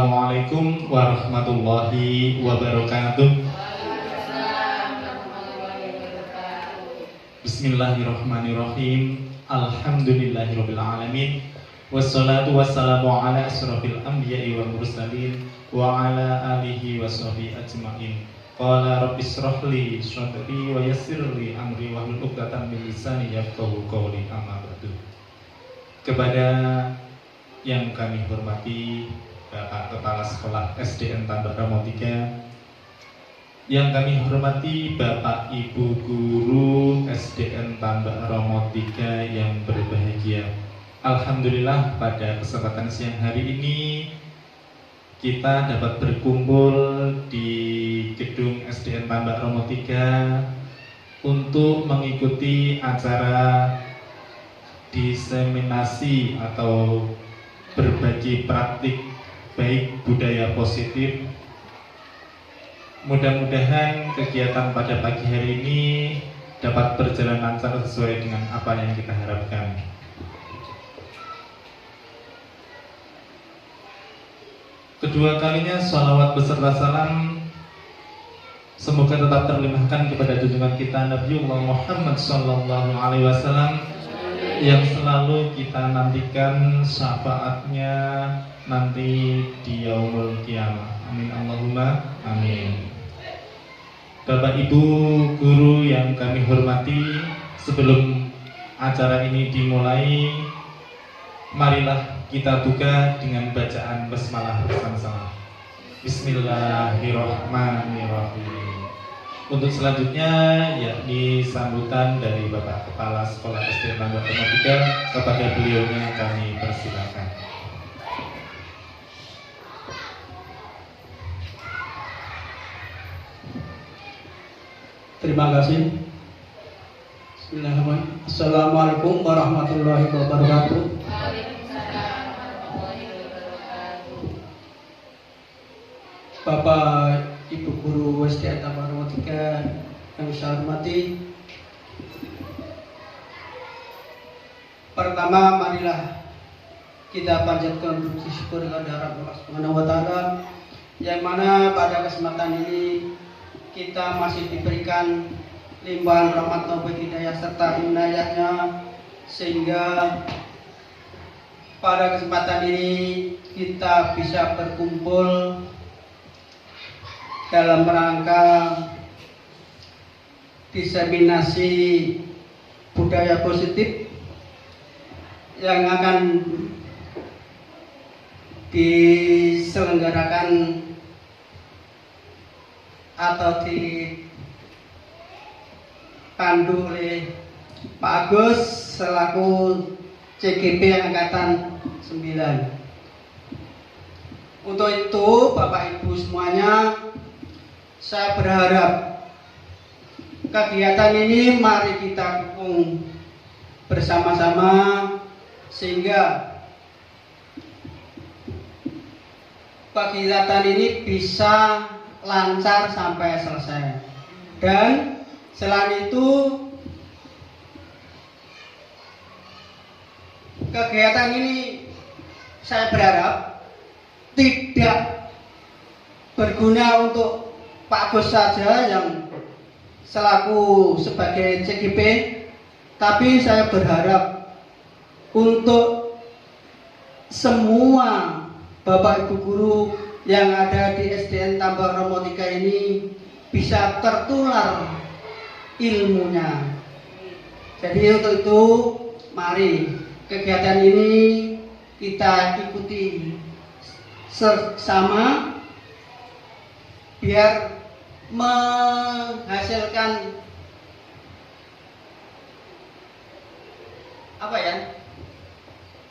Assalamualaikum warahmatullahi wabarakatuh. Bismillahirrahmanirrahim. Alhamdulillahirabbil alamin. Wassalatu wassalamu ala asrofil anbiya'i wal mursalin wa ala alihi washabihi ajmain. Qala rabbis shrahli sadri wa yassirli amri wahlul 'uqdatam min lisani yafqahu qawli. Amma ba'du. Kepada yang kami hormati Bapak Kepala Sekolah SDN Tambak Ramo 3, yang kami hormati Bapak Ibu Guru SDN Tambak Ramo 3 yang berbahagia. Alhamdulillah pada kesempatan siang hari ini kita dapat berkumpul di gedung SDN Tambak Ramo 3 untuk mengikuti acara diseminasi atau berbagi praktik baik budaya positif. Mudah-mudahan kegiatan pada pagi hari ini dapat berjalan lancar sesuai dengan apa yang kita harapkan. Kedua kalinya sholawat beserta salam semoga tetap terlimpahkan kepada junjungan kita Nabiullah Muhammad SAW yang selalu kita nantikan syafaatnya nanti di yaumul qiyamah. Amin Allahumma amin. Bapak Ibu Guru yang kami hormati, sebelum acara ini dimulai, marilah kita buka dengan bacaan basmalah bersama-sama. Bismillahirrahmanirrahim. Untuk selanjutnya yakni sambutan dari Bapak Kepala Sekolah SDN Tambak Ramo 3, kepada beliaunya kami persilakan. Terima kasih. Bismillahirrahmanirrahim. Assalamualaikum warahmatullahi wabarakatuh. Bapak Ibu Guru SDN Tambak Ramo 3 yang saya hormati, pertama marilah kita panjatkan puji syukur kepada Allah Subhanahu wa Ta'ala, yang mana pada kesempatan ini kita masih diberikan limpahan rahmat taufik hidayah serta inayahnya, sehingga pada kesempatan ini kita bisa berkumpul dalam rangka diseminasi budaya positif yang akan diselenggarakan atau dipandu oleh Pak Agus selaku CGP Angkatan 9. Untuk itu Bapak Ibu semuanya, saya berharap kegiatan ini mari kita dukung bersama-sama sehingga kegiatan ini bisa lancar sampai selesai. Dan selain itu kegiatan ini saya berharap tidak berguna untuk Pak Agus saja yang selaku sebagai CGP, tapi saya berharap untuk semua Bapak Ibu Guru yang ada di SDN Tambak Ramo 3 ini bisa tertular ilmunya. Jadi untuk itu mari kegiatan ini kita ikuti bersama biar menghasilkan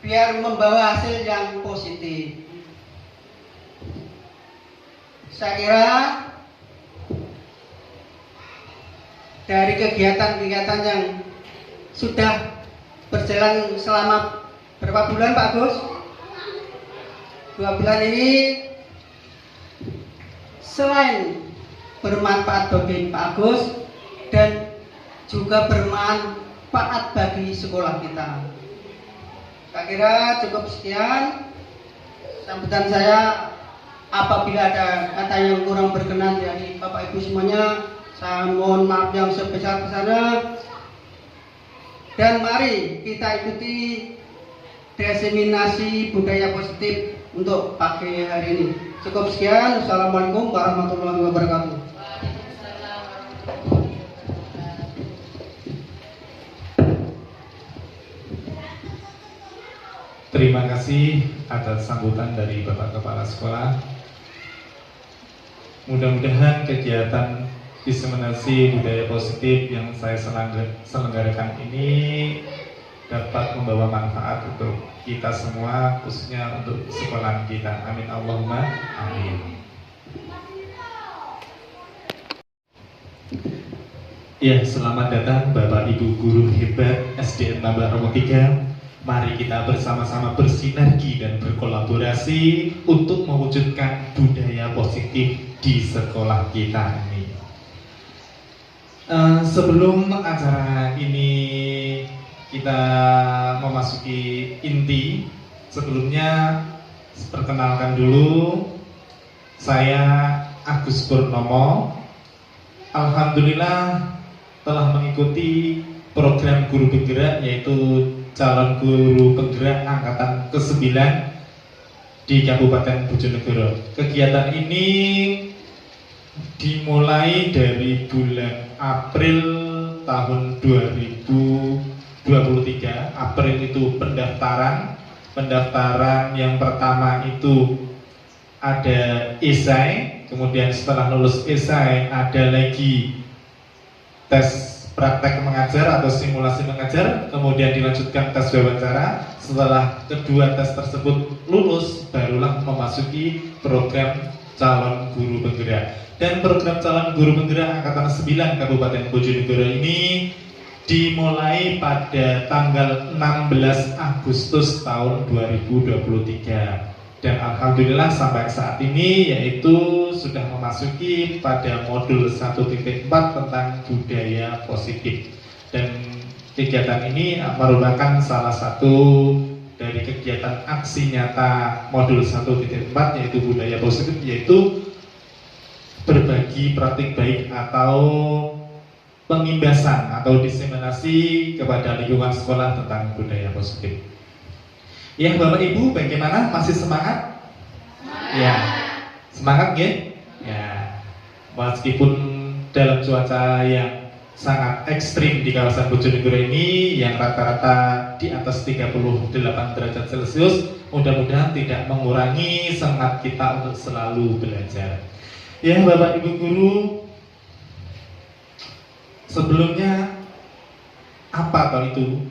biar membawa hasil yang positif. Saya kira dari kegiatan-kegiatan yang sudah berjalan selama berapa bulan Pak Agus? 2 bulan ini selain bermanfaat bagi Pak Agus dan juga bermanfaat bagi sekolah kita. Saya kira cukup sekian sambutan saya. Apabila ada kata yang kurang berkenan dari Bapak Ibu semuanya, saya mohon maaf yang sebesar-besarnya. Dan mari kita ikuti diseminasi budaya positif untuk pagi hari ini. Cukup sekian. Assalamualaikum warahmatullahi wabarakatuh. Terima kasih atas sambutan dari Bapak Kepala Sekolah. Mudah-mudahan kegiatan diseminasi budaya positif yang saya selenggarakan ini dapat membawa manfaat untuk kita semua, khususnya untuk sekolah kita. Amin Allahumma amin. Ya, selamat datang Bapak Ibu guru hebat SDN Tambak Romo 3. Mari kita bersama-sama bersinergi dan berkolaborasi untuk mewujudkan budaya positif di sekolah kita ini. Sebelum acara ini kita memasuki inti, sebelumnya perkenalkan dulu, saya Agus Purnomo. Alhamdulillah telah mengikuti program guru penggerak, yaitu calon guru penggerak angkatan ke-9 di Kabupaten Bojonegoro. Kegiatan ini dimulai dari bulan April tahun 2023. April itu pendaftaran yang pertama itu ada esai, kemudian setelah lulus esai ada lagi tes praktek mengajar atau simulasi mengajar, kemudian dilanjutkan tes wawancara. Setelah kedua tes tersebut lulus, barulah memasuki program calon guru penggerak. Dan program calon guru penggerak angkatan 9 Kabupaten Bojonegoro ini dimulai pada tanggal 16 Agustus tahun 2023. Dan alhamdulillah sampai saat ini yaitu sudah memasuki pada modul 1.4 tentang budaya positif. Dan kegiatan ini merupakan salah satu dari kegiatan aksi nyata modul 1.4 yaitu budaya positif, yaitu berbagi praktik baik atau pengimbasan atau diseminasi kepada lingkungan sekolah tentang budaya positif. Ya, Bapak Ibu, bagaimana? Masih semangat? Ya, semangat ya? Ya, meskipun dalam cuaca yang sangat ekstrim di kawasan Bojonegoro ini, yang rata-rata di atas 38 derajat Celcius, mudah-mudahan tidak mengurangi semangat kita untuk selalu belajar. Ya, Bapak Ibu guru, sebelumnya apa atau itu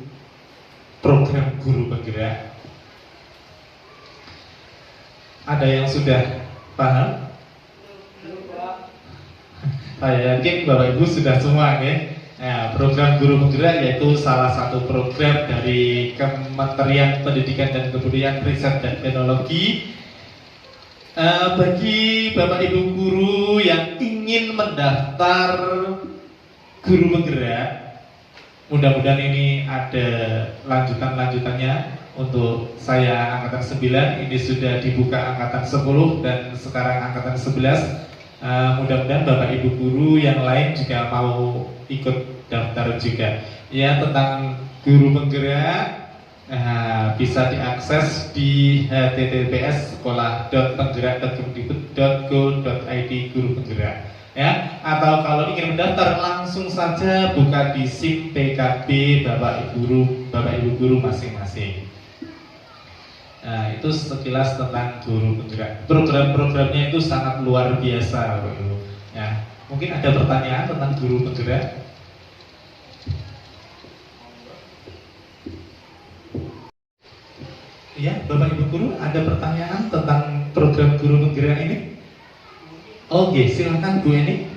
program guru penggerak? Ada yang sudah paham? Saya yakin Bapak Ibu sudah semua ya. Nah, program guru penggerak yaitu salah satu program dari Kementerian Pendidikan dan Kebudayaan, Riset dan Teknologi. Bagi Bapak Ibu guru yang ingin mendaftar guru penggerak, mudah-mudahan ini ada lanjutannya. Untuk saya angkatan 9, ini sudah dibuka angkatan 10 dan sekarang angkatan 11. Mudah-mudahan Bapak Ibu guru yang lain juga mau ikut daftar juga. Ya, tentang guru penggerak bisa diakses di https sekolah.penggerak.kemdikbud.go.id guru penggerak. Ya, atau kalau ingin mendaftar langsung saja buka di SIM PKB Bapak Ibu guru masing-masing. Nah, itu sekilas tentang guru penggerak. Program-programnya itu sangat luar biasa, Bapak Ibu. Ya, mungkin ada pertanyaan tentang guru penggerak? Ya, Bapak Ibu guru, ada pertanyaan tentang program guru penggerak ini? Oke, silakan Bu Eni.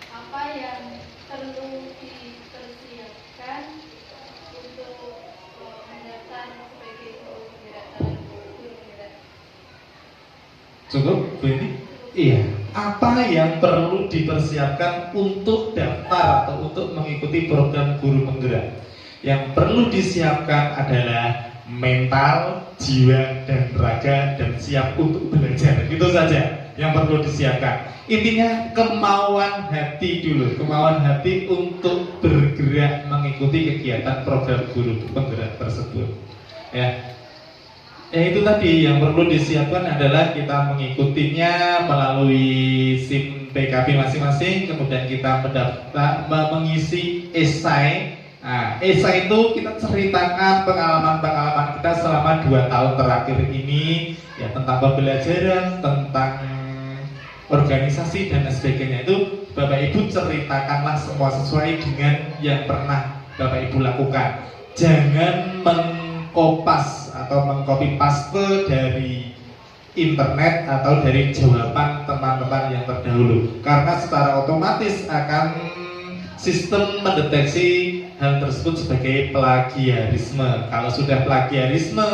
Apa yang perlu dipersiapkan untuk mendaftar sebagai guru penggerak calon guru penggerak? Cukup Bu Eni? Iya. Apa yang perlu dipersiapkan untuk daftar atau untuk mengikuti program guru penggerak? Yang perlu disiapkan adalah mental, jiwa, dan raga, dan siap untuk belajar. Itu saja yang perlu disiapkan. Intinya kemauan hati dulu, kemauan hati untuk bergerak mengikuti kegiatan program guru penggerak tersebut. Ya, itu tadi yang perlu disiapkan adalah kita mengikutinya melalui SIM PKB masing-masing, kemudian kita mendaftar mengisi esai. Nah, esai itu kita ceritakan pengalaman-pengalaman kita selama 2 tahun terakhir ini, ya, tentang pembelajaran, tentang organisasi dan sebagainya. Itu Bapak Ibu ceritakanlah semua sesuai dengan yang pernah Bapak Ibu lakukan. Jangan mengkopas atau mengcopy paste dari internet atau dari jawaban teman-teman yang terdahulu, karena secara otomatis akan sistem mendeteksi hal tersebut sebagai plagiarisme. Kalau sudah plagiarisme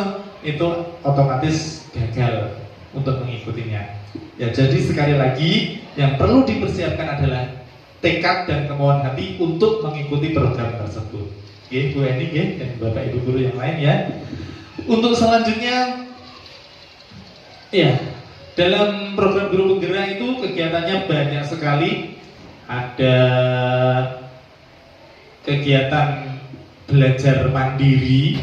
itu otomatis gagal untuk mengikutinya. Ya, jadi sekali lagi yang perlu dipersiapkan adalah tekad dan kemauan hati untuk mengikuti program tersebut. Oke, Bu Eni dan Bapak Ibu guru yang lain ya. Untuk selanjutnya, ya, dalam program guru penggerak itu kegiatannya banyak sekali. Ada kegiatan belajar mandiri.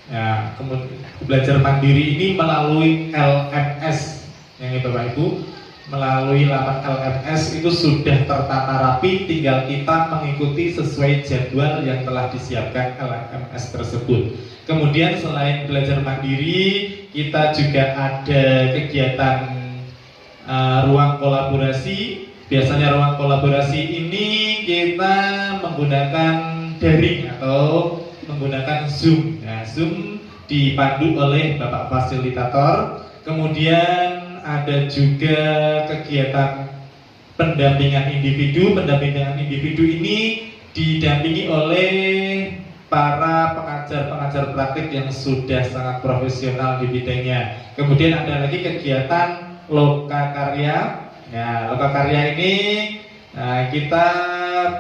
Ya, kemudian belajar mandiri ini melalui LMS, yang Bapak Ibu, melalui laman LMS itu sudah tertata rapi, tinggal kita mengikuti sesuai jadwal yang telah disiapkan LMS tersebut. Kemudian selain belajar mandiri, kita juga ada kegiatan ruang kolaborasi. Biasanya ruang kolaborasi ini kita menggunakan daring atau menggunakan Zoom. Nah, Zoom dipandu oleh Bapak Fasilitator. Kemudian ada juga kegiatan pendampingan individu. Pendampingan individu ini didampingi oleh para pengajar-pengajar praktik yang sudah sangat profesional di bidangnya. Kemudian ada lagi kegiatan lokakarya. Ya, lokakarya ini kita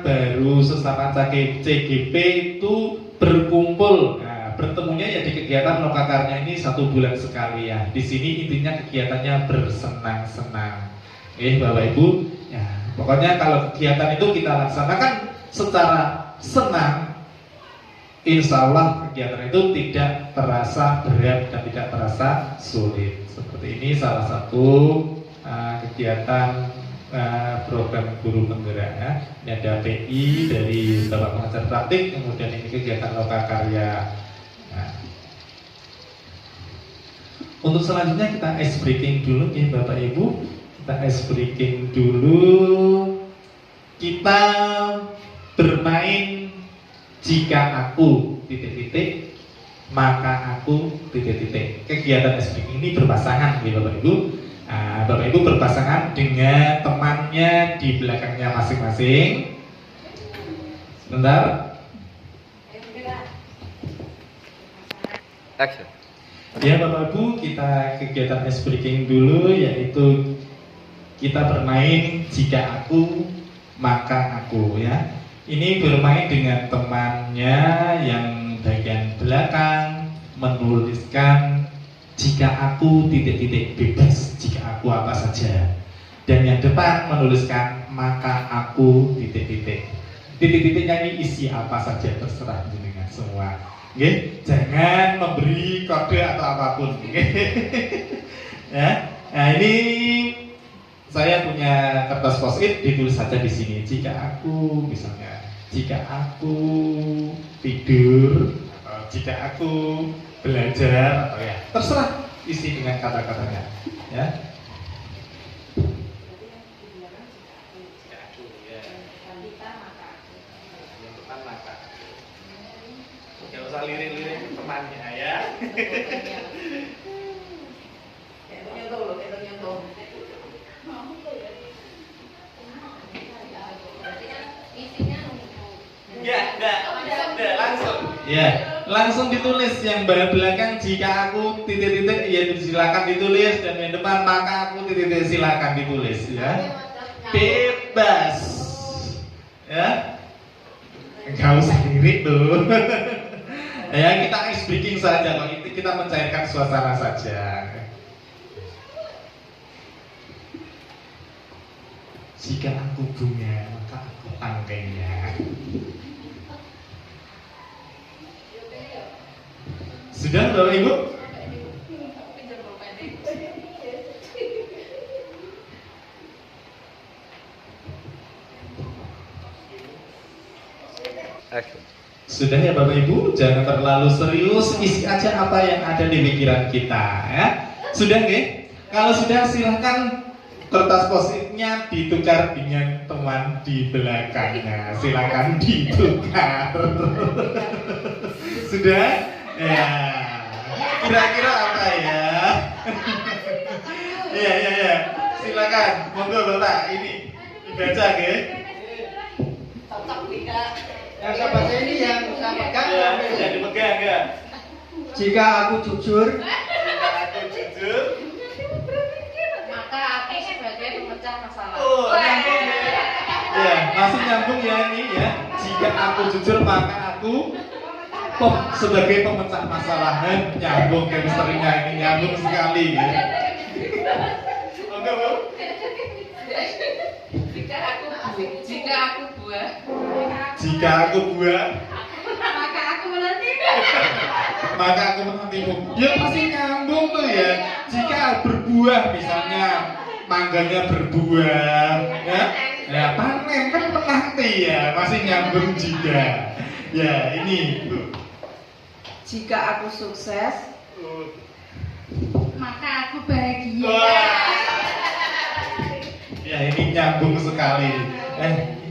baru sesama CGP itu berkumpul. Nah, bertemunya ya di kegiatan lokakarya ini 1 bulan sekali ya. Di sini intinya kegiatannya bersenang-senang. Bapak Ibu, ya, pokoknya kalau kegiatan itu kita laksanakan secara senang, insya Allah kegiatan itu tidak terasa berat dan tidak terasa sulit. Seperti ini salah satu kegiatan program guru penggerak ya. Ini ada PI dari Bapak Pengajar Praktik, kemudian ini kegiatan lokakarya. Nah, untuk selanjutnya kita ice breaking dulu ya Bapak Ibu. Kita ice breaking dulu. Kita bermain jika aku titik-titik maka aku titik-titik. Kegiatan ice breaking ini berpasangan ya Bapak Ibu. Bapak Ibu berpasangan dengan temannya di belakangnya masing-masing. Sebentar. Action. Ya Bapak Ibu, kita kegiatan ice breaking dulu, yaitu kita bermain jika aku maka aku ya. Ini bermain dengan temannya yang bagian belakang menuliskan jika aku titik-titik bebas, jika aku apa saja. Dan yang depan menuliskan maka aku titik-titik. Titik-titiknya ini isi apa saja terserah dengan semua. Jangan memberi kode atau apapun. Ya. Nah, ini saya punya kertas post-it, ditulis saja di sini jika aku misalnya jika aku tidur atau jika aku belajar atau ya terserah isi dengan kata-katanya ya. Gak usah lirik-lirik temannya ya. Enggak, langsung. Ya, langsung ditulis yang belakang jika aku titik-titik ya silakan ditulis, dan yang depan maka aku titik-titik silakan ditulis ya. Bebas. Ya. Enggak usah lirik tuh. Ya, kita ice breaking saja, kalau itu kita mencairkan suasana saja. Jika aku bunga, maka aku tangkainya. Sudah, Bapak Ibu? Sudah ya Bapak Ibu, jangan terlalu serius, isi aja apa yang ada di pikiran kita ya. Sudah nggih? Kalau sudah silahkan kertas post-itnya ditukar dengan teman di belakangnya. Silakan ditukar. Sudah? Ya. Kira-kira apa ya? Iya. Silakan. Monggo Bapak, ini dibaca nggih. Yang saya baca ini yang saya pegang. Ya, dipegang ya. Jika aku jujur, maka aku sebagai pemecah masalah. Oh, nyambung ya. Ya, masih nyambung ya ini ya. Jika aku jujur maka aku sebagai pemecah masalah. Nyambung chemistry-nya ini nyambung sekali ya. Oke, Bu. Jika aku buah, Jika aku buah, maka aku menanti. maka aku menantimu. Ya pasti nyambung tuh ya. Jika berbuah misalnya mangganya berbuah, ya panen kan menanti ya, masih nyambung juga. Ya ini Bu. Jika aku sukses, Maka aku bahagia. Wah. Ya ini nyambung sekali.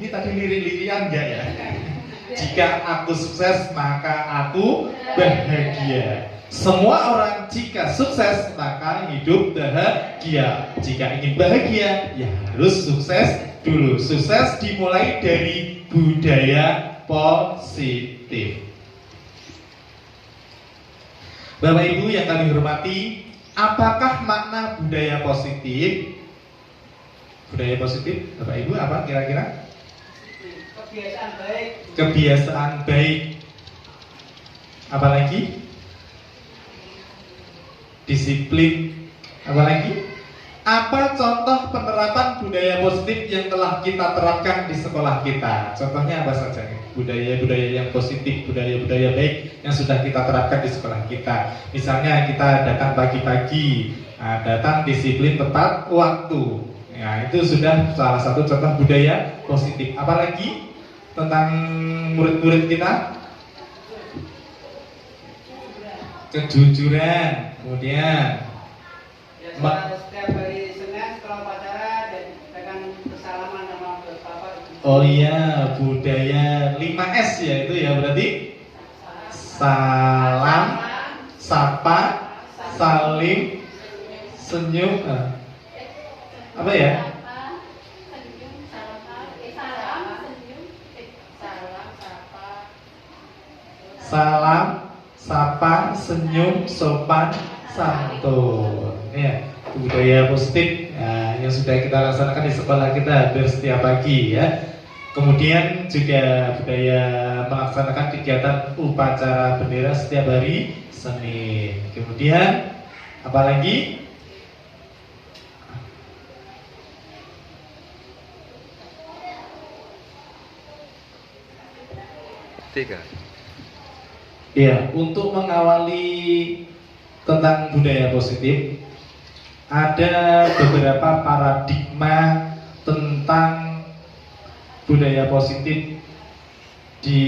Ini tadi lirik-lirian enggak ya? Jika aku sukses maka aku bahagia. Semua orang jika sukses maka hidup bahagia. Jika ingin bahagia ya harus sukses dulu. Sukses dimulai dari budaya positif. Bapak Ibu yang kami hormati, apakah makna budaya positif? Budaya positif, Bapak Ibu apa kira-kira? kebiasaan baik. Kebiasaan baik. Apalagi? Disiplin. Apalagi? Apa contoh penerapan budaya positif yang telah kita terapkan di sekolah kita? Contohnya apa saja nih? Budaya-budaya yang positif, budaya-budaya baik yang sudah kita terapkan di sekolah kita. Misalnya kita datang pagi-pagi, datang disiplin tepat waktu. Ya, itu sudah salah satu contoh budaya positif. Apalagi tentang murid-murid kita? Kejujuran. Kemudian Setiap hari Senin setelah upacara dengan bersalaman sama Bapak. Oh iya, budaya 5S ya itu ya berarti salam, sapa, salim, senyum, apa ya? Salam, sapa, senyum, sopan, santun. Ya, budaya positif yang sudah kita laksanakan di sekolah kita hampir setiap pagi ya. Kemudian juga budaya melaksanakan kegiatan upacara bendera setiap hari Senin. Kemudian apalagi? Tiga. Ya, untuk mengawali tentang budaya positif, ada beberapa paradigma tentang budaya positif di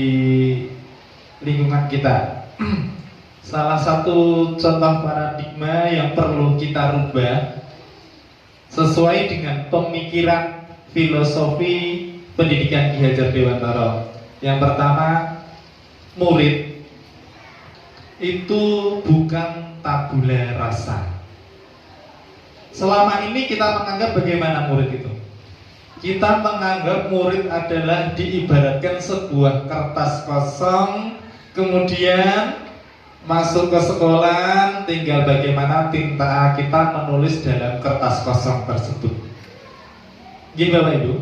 lingkungan kita. Salah satu contoh paradigma yang perlu kita rubah sesuai dengan pemikiran filosofi pendidikan Ki Hajar Dewantara. Yang pertama, murid itu bukan tabula rasa. Selama ini kita menganggap bagaimana murid itu? Kita menganggap murid adalah diibaratkan sebuah kertas kosong, kemudian masuk ke sekolah, tinggal bagaimana tinta kita menulis dalam kertas kosong tersebut. Gini Bapak Ibu,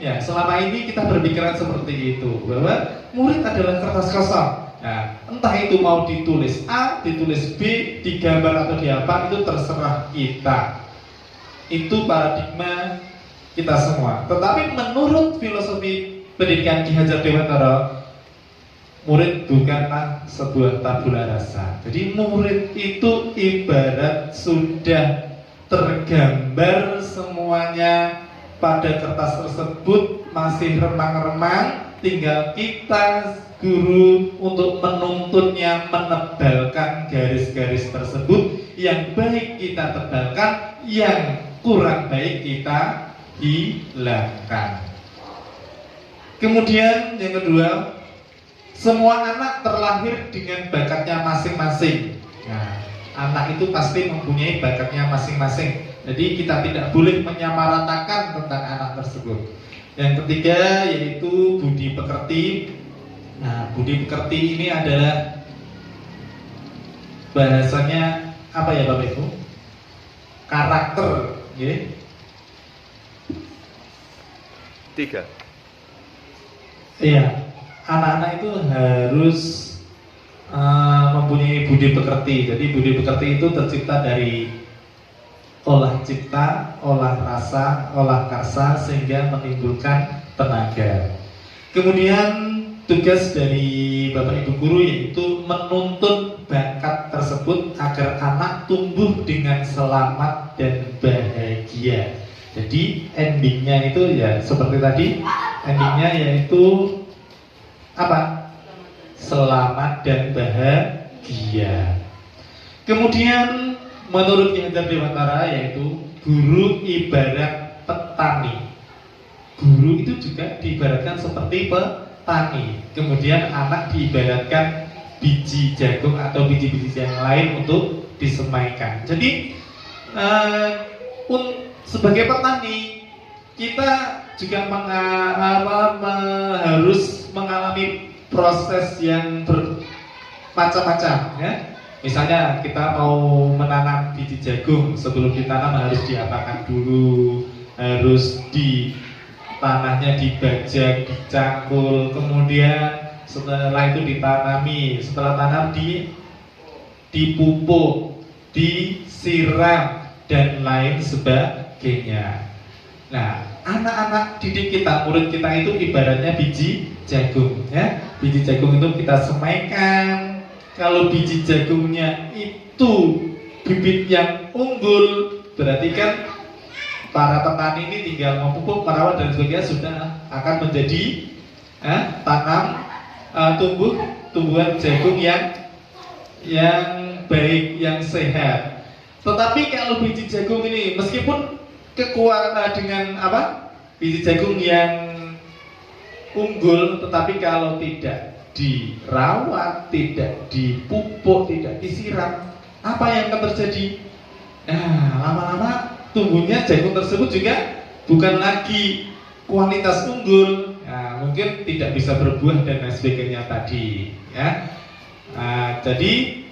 ya selama ini kita berpikiran seperti itu, bahwa murid adalah kertas kosong. Nah, entah itu mau ditulis A, ditulis B, digambar atau diapa, itu terserah kita. Itu paradigma kita semua. Tetapi menurut filosofi pendidikan Ki Hajar Dewantara, murid bukanlah sebuah tabula rasa. Jadi murid itu ibarat sudah tergambar semuanya pada kertas tersebut, masih remang-remang, tinggal kita guru untuk menuntunnya, menebalkan garis-garis tersebut. Yang baik kita tebalkan, yang kurang baik kita hilangkan. Kemudian yang kedua, semua anak terlahir dengan bakatnya masing-masing. Nah, anak itu pasti mempunyai bakatnya masing-masing. Jadi kita tidak boleh menyamaratakan tentang anak tersebut. Yang ketiga yaitu budi pekerti. Nah, budi pekerti ini adalah bahasanya apa ya Bapak Ibu? Karakter, ya. 3. Iya, anak-anak itu harus mempunyai budi pekerti. Jadi budi pekerti itu tercipta dari olah cipta, olah rasa, olah karsa, sehingga menimbulkan tenaga. Kemudian tugas dari Bapak Ibu guru yaitu menuntun bakat tersebut agar anak tumbuh dengan selamat dan bahagia. Jadi endingnya itu ya seperti tadi, endingnya yaitu apa? Selamat dan bahagia. Kemudian menurut Ki Hajar Dewantara yaitu guru ibarat petani. Guru itu juga diibaratkan seperti petani. Kemudian anak diibaratkan biji jagung atau biji-biji yang lain untuk disemaikan. Jadi sebagai petani kita juga harus mengalami proses yang bermacam-macam, ya. Misalnya kita mau menanam biji jagung, sebelum ditanam harus diapakan dulu, harus tanahnya dibajak, dicangkul, kemudian setelah itu ditanami, setelah tanam dipupuk, disiram dan lain sebagainya. Nah, anak-anak didik kita, murid kita itu ibaratnya biji jagung, ya. Biji jagung itu kita semaikan. Kalau biji jagungnya itu bibit yang unggul, berarti kan para petani ini tinggal memupuk, merawat dan sebagainya sudah akan menjadi tanam tumbuhan jagung yang baik, yang sehat. Tetapi kalau biji jagung ini meskipun kekuatan dengan biji jagung yang unggul, tetapi kalau tidak dirawat, tidak dipupuk, tidak disiram, apa yang akan terjadi? Nah, lama-lama tumbuhnya jagung tersebut juga bukan lagi kualitas unggul, nah, mungkin tidak bisa berbuah dan lain sebagainya tadi, ya. Nah, jadi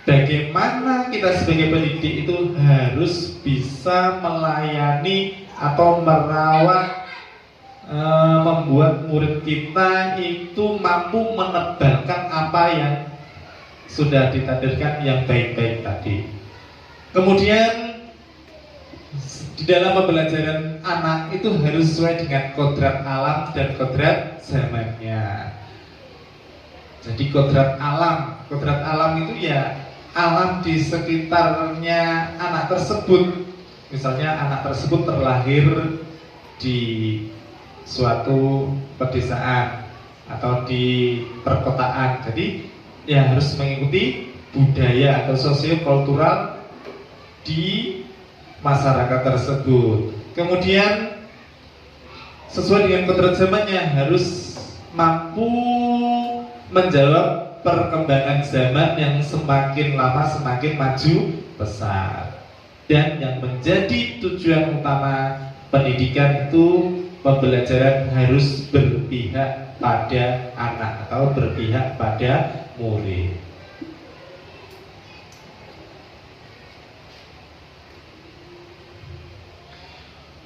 bagaimana kita sebagai pendidik itu harus bisa melayani atau merawat, membuat murid kita itu mampu menebalkan apa yang sudah ditakdirkan yang baik-baik tadi. Kemudian di dalam pembelajaran anak itu harus sesuai dengan kodrat alam dan kodrat zamannya. Jadi kodrat alam itu ya alam di sekitarnya anak tersebut. Misalnya anak tersebut terlahir di suatu pedesaan atau di perkotaan, jadi ya harus mengikuti budaya atau sosiokultural di masyarakat tersebut. Kemudian sesuai dengan kodrat zamannya harus mampu menjawab perkembangan zaman yang semakin lama semakin maju besar. Dan yang menjadi tujuan utama pendidikan itu pembelajaran harus berpihak pada anak atau berpihak pada murid.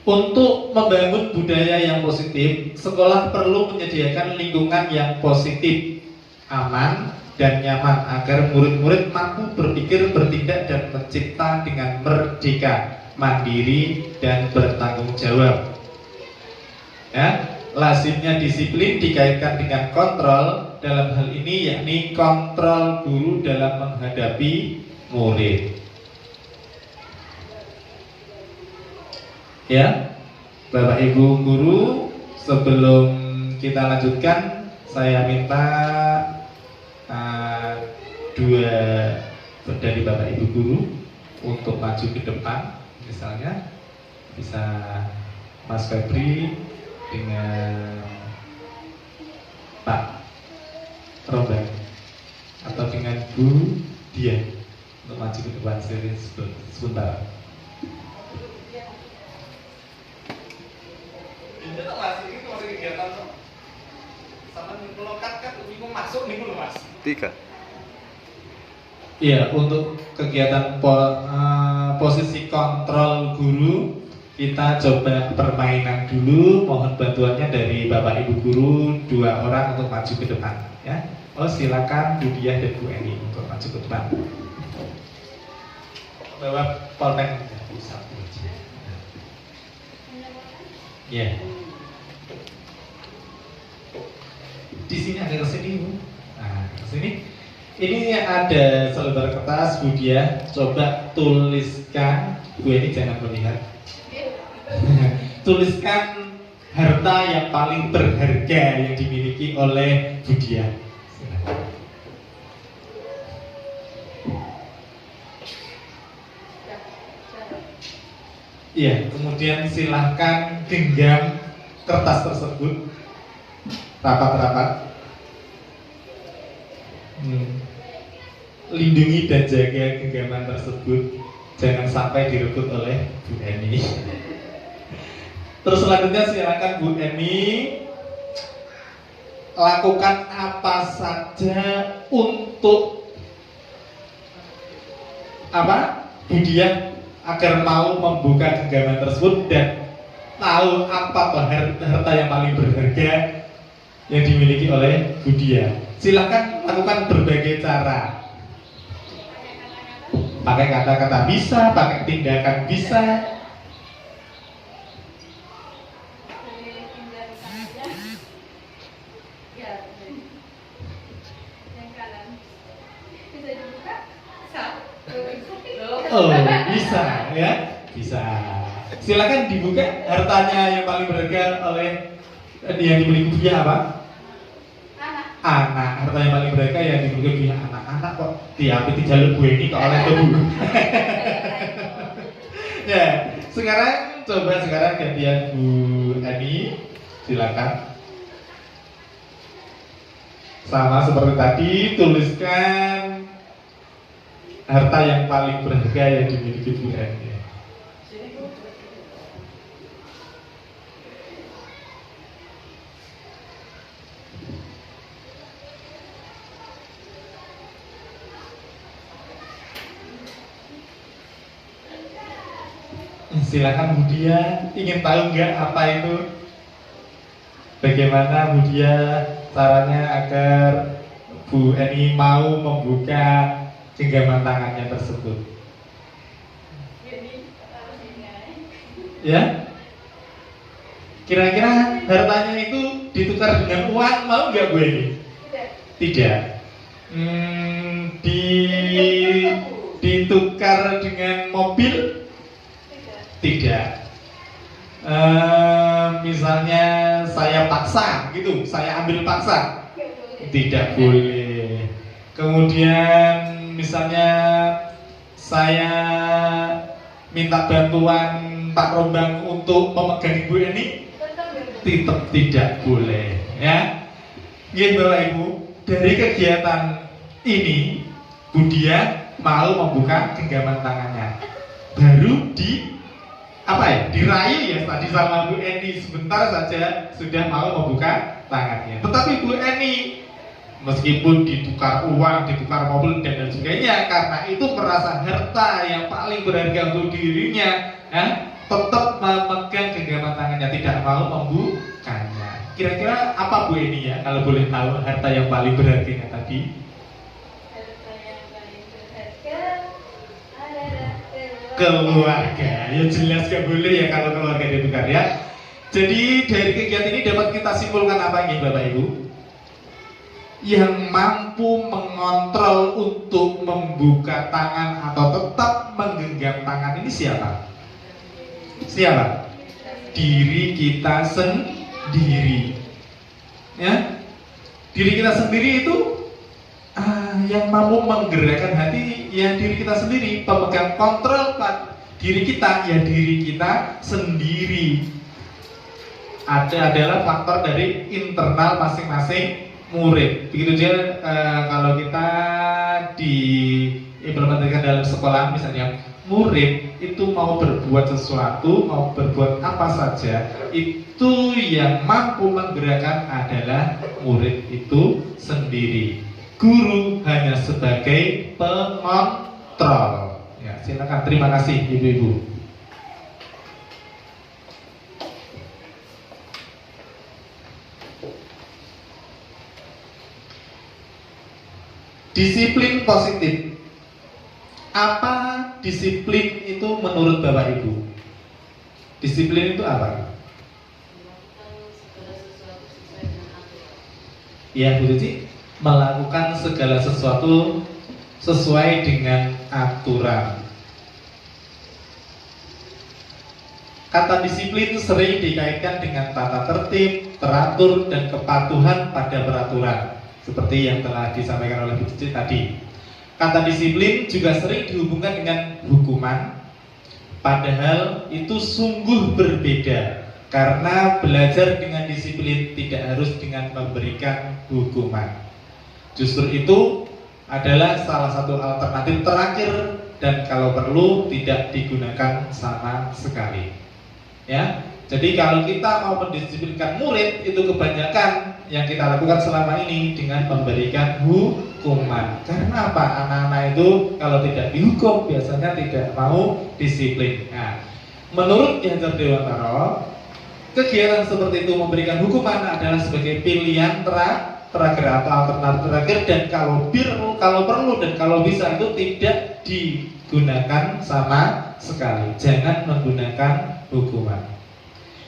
Untuk membangun budaya yang positif, sekolah perlu menyediakan lingkungan yang positif aman dan nyaman agar murid-murid mampu berpikir, bertindak dan mencipta dengan merdeka, mandiri dan bertanggung jawab. Ya, lazimnya disiplin dikaitkan dengan kontrol, dalam hal ini yakni kontrol guru dalam menghadapi murid. Ya, Bapak Ibu guru, sebelum kita lanjutkan, saya minta dua dari Bapak Ibu guru untuk maju ke depan, misalnya bisa Mas Febri dengan Pak Robert atau dengan Bu Dia untuk maju ke depan sebentar. Ini tuh masih kegiatan sama melokat kan masuk nih Mas. 3. Iya, untuk kegiatan posisi kontrol guru kita coba permainan dulu. Mohon bantuannya dari Bapak Ibu guru 2 orang untuk maju ke depan. Ya, oh silakan Bu Diah dan Bu Eni untuk maju ke depan. Bawa polpen satu aja. Ya. Di sini ada kesini Bu. Nah, kesini. Ini ada selembar kertas Bu Diah. Coba tuliskan, Bu Eni jangan melihat. Tuliskan harta yang paling berharga yang dimiliki oleh Bu Diah. Iya, kemudian silahkan genggam kertas tersebut rapat-rapat. Lindungi dan jaga genggaman tersebut, jangan sampai direbut oleh Bu Eni. Terus selanjutnya silakan Bu Eni lakukan apa saja untuk Bu Diah agar mau membuka genggaman tersebut dan tahu apa harta yang paling berharga yang dimiliki oleh Bu Diah. Silakan lakukan berbagai cara. Pakai kata-kata bisa, pakai tindakan bisa. Oh, bisa ya, bisa. Silakan dibuka hartanya yang paling berharga oleh yang dimiliki dia apa? Anak. Harta yang paling berharga yang dimiliki dia anak-anak kok diambil di jalur Bu Eni kok oleh tubuh. Ya, sekarang gantian Bu Eni, silakan. Sama seperti tadi, tuliskan harta yang paling berharga yang dimiliki Bu Eni. Silakan Bu Diah, ingin tahu nggak apa itu? Bagaimana Bu Diah caranya agar Bu Eni mau membuka genggaman tangannya tersebut? Ya? Kira-kira hartanya itu ditukar dengan uang, mau nggak Bu Eni? Tidak. Ditukar dengan mobil? Tidak. Misalnya saya paksa gitu, saya ambil paksa, tidak boleh. Kemudian misalnya saya minta bantuan Pak Rombang untuk memegang Ibu Eni, tetap tidak boleh. Ya, Bapak Ibu, dari kegiatan ini Bu Diah mau membuka genggaman tangannya, baru dirayu ya tadi sama Bu Eni, sebentar saja sudah mau membuka tangannya. Tetapi Bu Eni meskipun ditukar uang, ditukar mobil dan sebagainya, karena itu merasa harta yang paling berharga untuk dirinya, tetap memegang genggaman tangannya, tidak mau membukanya. Kira-kira apa Bu ini ya, kalau boleh tahu harta yang paling berharga tadi? Keluarga. Ya jelas gak boleh ya kalau keluarga ditukar ya. Jadi dari kegiatan ini dapat kita simpulkan apa ini Bapak Ibu? Yang mampu mengontrol untuk membuka tangan atau tetap menggenggam tangan ini siapa? Siapa? Diri kita sendiri. Ya, diri kita sendiri itu yang mampu menggerakkan hati ya diri kita sendiri. Pemegang kontrol diri kita ya diri kita sendiri. Adalah faktor dari internal masing-masing murid. Begitu juga kalau kita diimplementasikan dalam sekolah misalnya, murid itu mau berbuat sesuatu, mau berbuat apa saja, itu yang mampu menggerakkan adalah murid itu sendiri. Guru hanya sebagai pengontrol. Ya, silakan. Terima kasih Ibu-ibu. Disiplin positif. Apa disiplin itu menurut Bapak Ibu? Disiplin itu apa? Ya Bu Cici, melakukan segala sesuatu sesuai dengan aturan. Kata disiplin sering dikaitkan dengan tata tertib, teratur, dan kepatuhan pada peraturan, seperti yang telah disampaikan oleh Bu Cici tadi. Kata disiplin juga sering dihubungkan dengan hukuman, padahal itu sungguh berbeda, karena belajar dengan disiplin tidak harus dengan memberikan hukuman. Justru itu adalah salah satu alternatif terakhir, dan kalau perlu tidak digunakan sama sekali. Ya, jadi kalau kita mau mendisiplinkan murid, itu kebanyakan yang kita lakukan selama ini dengan memberikan hukuman. Karena apa? Anak-anak itu kalau tidak dihukum biasanya tidak mau disiplin. Nah, menurut Ki Hajar Dewantara, kegiatan seperti itu memberikan hukuman adalah sebagai pilihan terakhir atau alternatif terakhir, dan kalau perlu dan kalau bisa itu tidak digunakan sama sekali. Jangan menggunakan hukuman.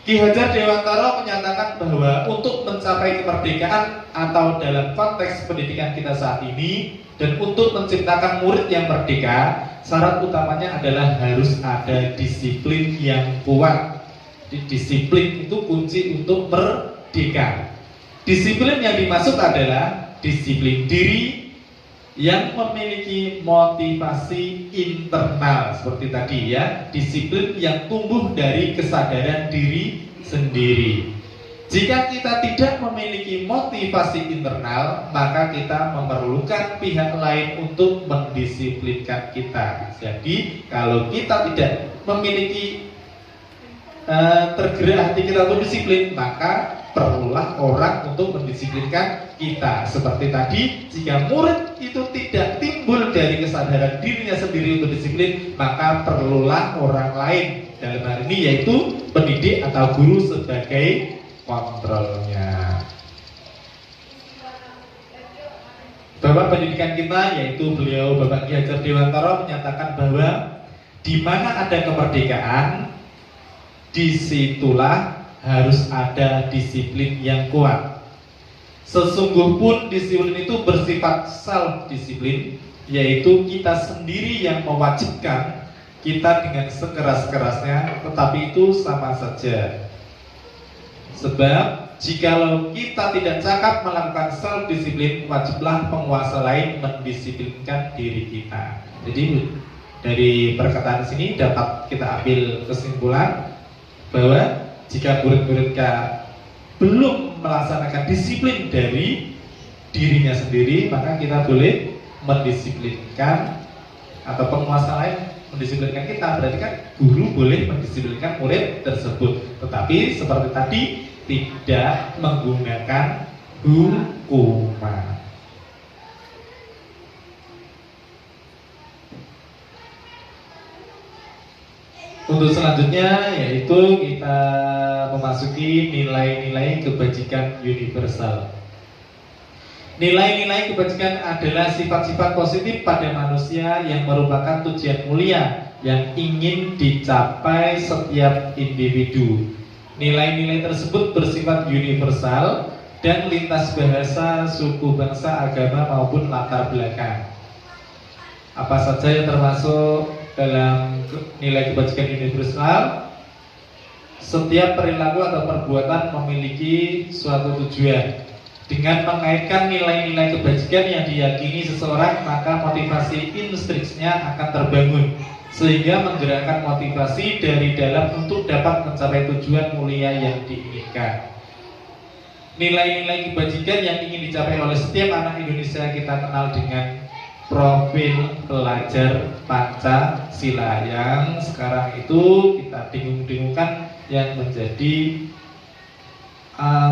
Ki Hajar Dewantara menyatakan bahwa untuk mencapai kemerdekaan atau dalam konteks pendidikan kita saat ini, dan untuk menciptakan murid yang merdeka, syarat utamanya adalah harus ada disiplin yang kuat. Disiplin itu kunci untuk merdeka. Disiplin yang dimaksud adalah disiplin diri yang memiliki motivasi internal seperti tadi ya, disiplin yang tumbuh dari kesadaran diri sendiri. Jika kita tidak memiliki motivasi internal, maka kita memerlukan pihak lain untuk mendisiplinkan kita. Jadi kalau kita tidak memiliki tergerak hati kita untuk disiplin, maka perlulah orang untuk mendisiplinkan kita. Seperti tadi, jika murid itu tidak timbul dari kesadaran dirinya sendiri untuk disiplin, maka perlulah orang lain, dalam hal ini yaitu pendidik atau guru sebagai kontrolnya. Bapak pendidikan kita, yaitu beliau Bapak Ki Hajar Dewantara, menyatakan bahwa di mana ada kemerdekaan, disitulah harus ada disiplin yang kuat. Sesungguh pun disiplin itu bersifat self-disiplin, yaitu kita sendiri yang mewajibkan kita dengan sekeras-kerasnya, tetapi itu sama saja. Sebab jikalau kita tidak cakap melakukan self-disiplin, wajiblah penguasa lain mendisiplinkan diri kita. Jadi dari perkataan sini dapat kita ambil kesimpulan bahwa jika murid-murid belum melaksanakan disiplin dari dirinya sendiri, maka kita boleh mendisiplinkan atau penguasa lain mendisiplinkan kita. Berarti kan guru boleh mendisiplinkan murid tersebut, tetapi seperti tadi tidak menggunakan hukuman. Untuk selanjutnya yaitu kita memasuki nilai-nilai kebajikan universal. Nilai-nilai kebajikan adalah sifat-sifat positif pada manusia yang merupakan tujuan mulia yang ingin dicapai setiap individu. Nilai-nilai tersebut bersifat universal dan lintas bahasa, suku, bangsa, agama maupun latar belakang. Apa saja yang termasuk dalam nilai kebajikan universal? Setiap perilaku atau perbuatan memiliki suatu tujuan. Dengan mengaitkan nilai-nilai kebajikan yang diyakini seseorang, maka motivasi intrinsiknya akan terbangun, sehingga menggerakkan motivasi dari dalam untuk dapat mencapai tujuan mulia yang diinginkan. Nilai-nilai kebajikan yang ingin dicapai oleh setiap anak Indonesia kita kenal dengan profil pelajar Pancasila, yang sekarang itu kita dengung-dengungkan yang menjadi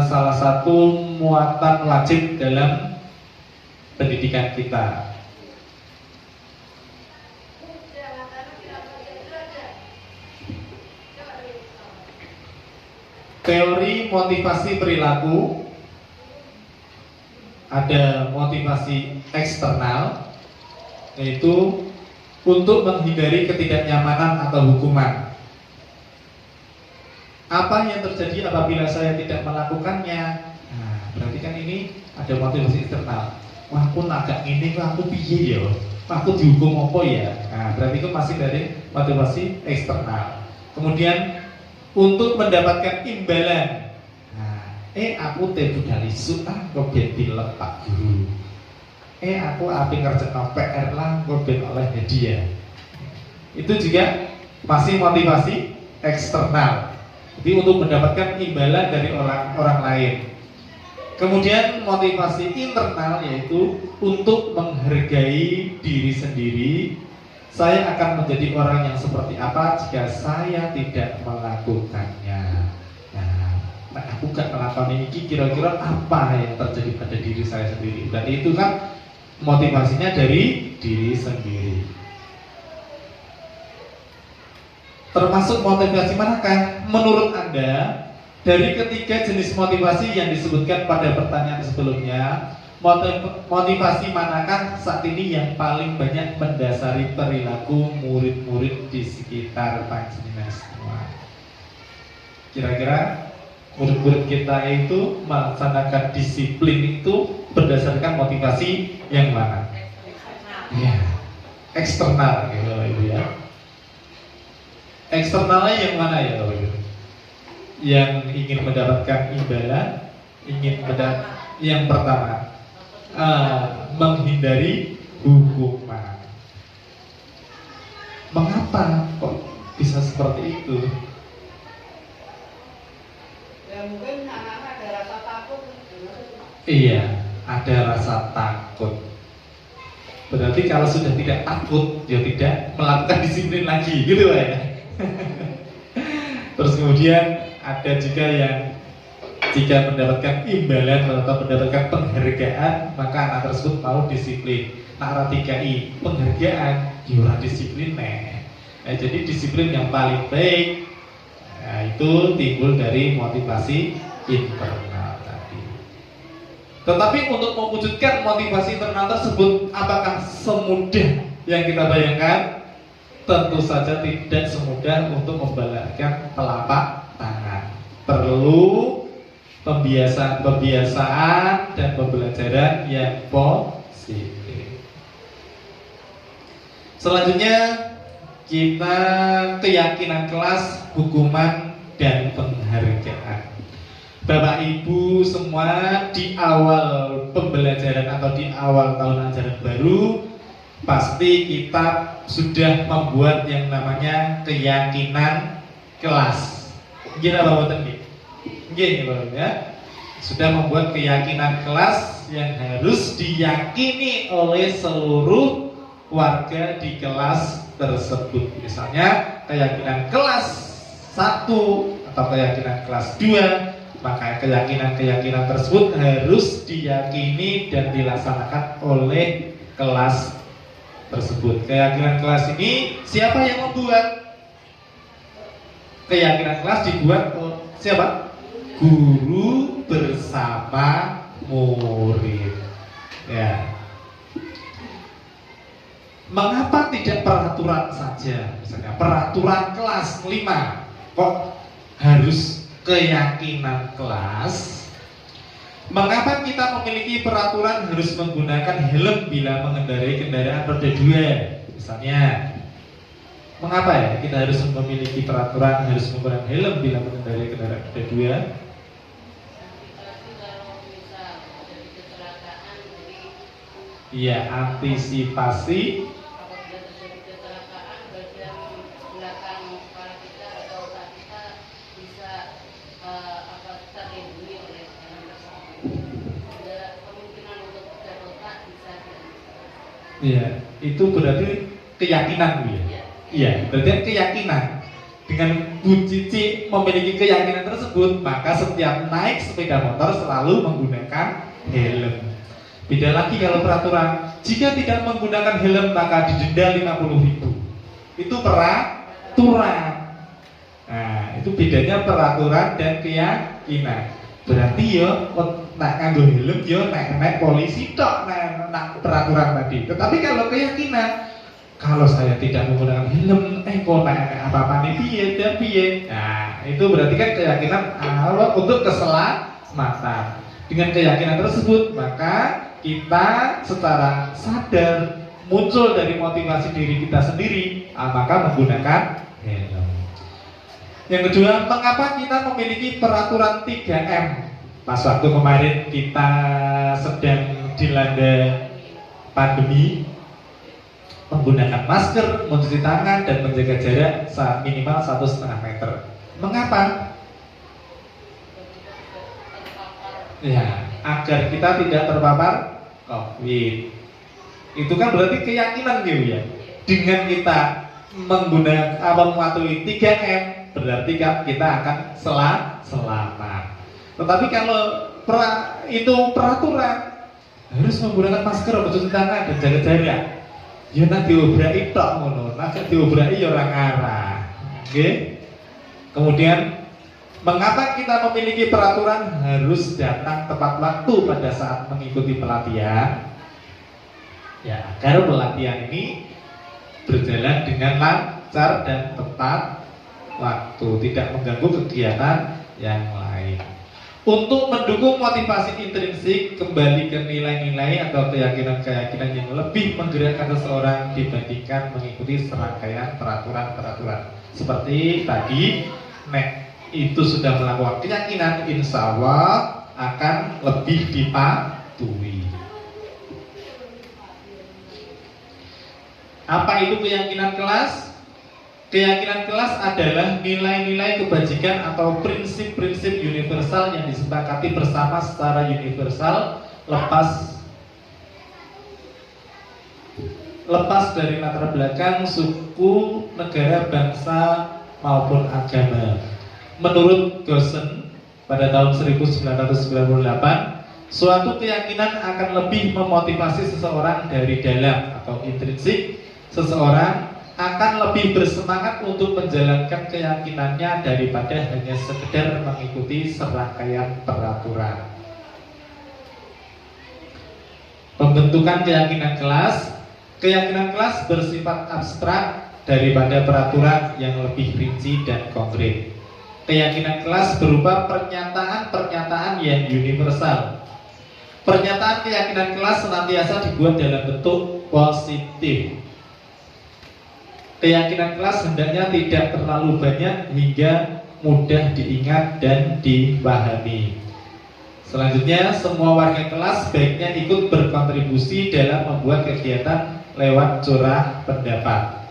salah satu muatan wajib dalam pendidikan kita. Teori motivasi perilaku, ada motivasi eksternal, yaitu untuk menghindari ketidaknyamanan atau hukuman. Apa yang terjadi apabila saya tidak melakukannya? Nah, berarti kan ini ada motivasi eksternal. Wah, aku agak ini, aku piye ya? Aku dihukum apa ya? Nah, berarti itu masih dari motivasi eksternal. Kemudian untuk mendapatkan imbalan. Nah, aku teh budal isu kok ben dilep Pak Guru. Aku ape ngerjakan PR lah kok ben oleh hadiah. Itu juga masih motivasi eksternal. Jadi untuk mendapatkan imbalan dari orang lain. Kemudian motivasi internal, yaitu untuk menghargai diri sendiri. Saya akan menjadi orang yang seperti apa jika saya tidak melakukannya. Nah, aku gak melakukan ini, kira-kira apa yang terjadi pada diri saya sendiri. Dan itu kan motivasinya dari diri sendiri. Termasuk motivasi manakah? Menurut Anda, dari ketiga jenis motivasi yang disebutkan pada pertanyaan sebelumnya, motivasi manakah saat ini yang paling banyak mendasari perilaku murid-murid di sekitar panjenengan semua? Kira-kira murid-murid kita itu melaksanakan disiplin itu berdasarkan motivasi yang mana? Ya, eksternal gitu Ibu ya. Eksternalnya yang mana ya Bapak Ibu? Yang ingin mendapatkan imbalan, yang pertama menghindari hukuman. Mengapa kok bisa seperti itu? Ya mungkin anak-anak ada rasa takut. Iya, ada rasa takut. Berarti kalau sudah tidak takut, ya tidak melakukan disiplin lagi, gitu ya. Terus kemudian ada juga yang jika mendapatkan imbalan atau mendapatkan penghargaan, maka anak tersebut mau disiplin. Nah, tiga-i penghargaan, diurah disiplin jadi disiplin yang paling baik, itu timbul dari motivasi internal tadi. Tetapi untuk mewujudkan motivasi internal tersebut, apakah semudah yang kita bayangkan? Tentu saja tidak semudah untuk membalikkan telapak tangan. Perlu pembiasaan dan pembelajaran yang positif. Selanjutnya kita keyakinan kelas, hukuman dan penghargaan. Bapak Ibu semua, di awal pembelajaran atau di awal tahun ajaran baru, pasti kita sudah membuat yang namanya keyakinan kelas. Gila Bapak Ibu? Gini Bapak ya. Sudah membuat keyakinan kelas yang harus diyakini oleh seluruh warga di kelas tersebut. Misalnya keyakinan kelas 1 atau keyakinan kelas 2, maka keyakinan-keyakinan tersebut harus diyakini dan dilaksanakan oleh kelas tersebut. Keyakinan kelas ini siapa yang membuat? keyakinan kelas dibuat siapa? Guru bersama murid. Ya. Mengapa tidak peraturan saja? Misalnya peraturan kelas 5 kok harus keyakinan kelas? Mengapa kita memiliki peraturan harus menggunakan helm bila mengendarai kendaraan roda 2? Misalnya, mengapa ya kita harus memiliki peraturan harus menggunakan helm bila mengendarai kendaraan roda 2? Iya, antisipasi. Iya, itu berarti keyakinan Bu ya. Iya, berarti keyakinan. Dengan Bu Cici memiliki keyakinan tersebut, maka setiap naik sepeda motor selalu menggunakan helm. Beda lagi kalau peraturan, jika tidak menggunakan helm maka didenda 50.000. Itu peraturan. Nah, itu bedanya peraturan dan keyakinan. Berarti yo nak nganggo helm yo naik polisi tok nak peraturan tadi. Tetapi kalau keyakinan, kalau saya tidak menggunakan helm, kok naik apa-apa nih piye. Nah, itu berarti kan keyakinan Allah untuk keselamatan. Dengan keyakinan tersebut, maka kita secara sadar muncul dari motivasi diri kita sendiri, maka menggunakan helm. Yang kedua, mengapa kita memiliki peraturan 3M? Pas waktu kemarin kita sedang dilanda pandemi, menggunakan masker, mencuci tangan, dan menjaga jarak minimal 1,5 meter. Mengapa? Ya, agar kita tidak terpapar COVID. Itu kan berarti keyakinan gitu ya. Dengan kita menggunakan mematuhi 3M, berarti kan kita akan selamat. Tetapi kalau itu peraturan harus menggunakan masker, mencuci tangan, dan jaga jarak, ya nak diobrai tok ngono, nak diobrai ya ora ngarah. Oke. Kemudian mengapa kita memiliki peraturan harus datang tepat waktu pada saat mengikuti pelatihan? Ya, agar pelatihan ini berjalan dengan lancar dan tepat waktu, tidak mengganggu kegiatan yang lain. Untuk mendukung motivasi intrinsik, kembali ke nilai-nilai atau keyakinan-keyakinan yang lebih menggerakkan seseorang dibandingkan mengikuti serangkaian peraturan-peraturan. Seperti tadi, itu sudah melakukan keyakinan, insya Allah akan lebih dipatuhi. Apa itu keyakinan kelas? Keyakinan kelas adalah nilai-nilai kebajikan atau prinsip-prinsip universal yang disepakati bersama secara universal, lepas dari latar belakang suku, negara, bangsa maupun agama. Menurut Gosen pada tahun 1998, suatu keyakinan akan lebih memotivasi seseorang dari dalam atau intrinsik. Seseorang akan lebih bersemangat untuk menjalankan keyakinannya daripada hanya sekedar mengikuti serangkaian peraturan. Pembentukan keyakinan kelas. Keyakinan kelas bersifat abstrak daripada peraturan yang lebih rinci dan konkret. Keyakinan kelas berupa pernyataan-pernyataan yang universal. Pernyataan keyakinan kelas senantiasa dibuat dalam bentuk positif. Keyakinan kelas hendaknya tidak terlalu banyak hingga mudah diingat dan dipahami. Selanjutnya, semua warga kelas sebaiknya ikut berkontribusi dalam membuat kegiatan lewat curah pendapat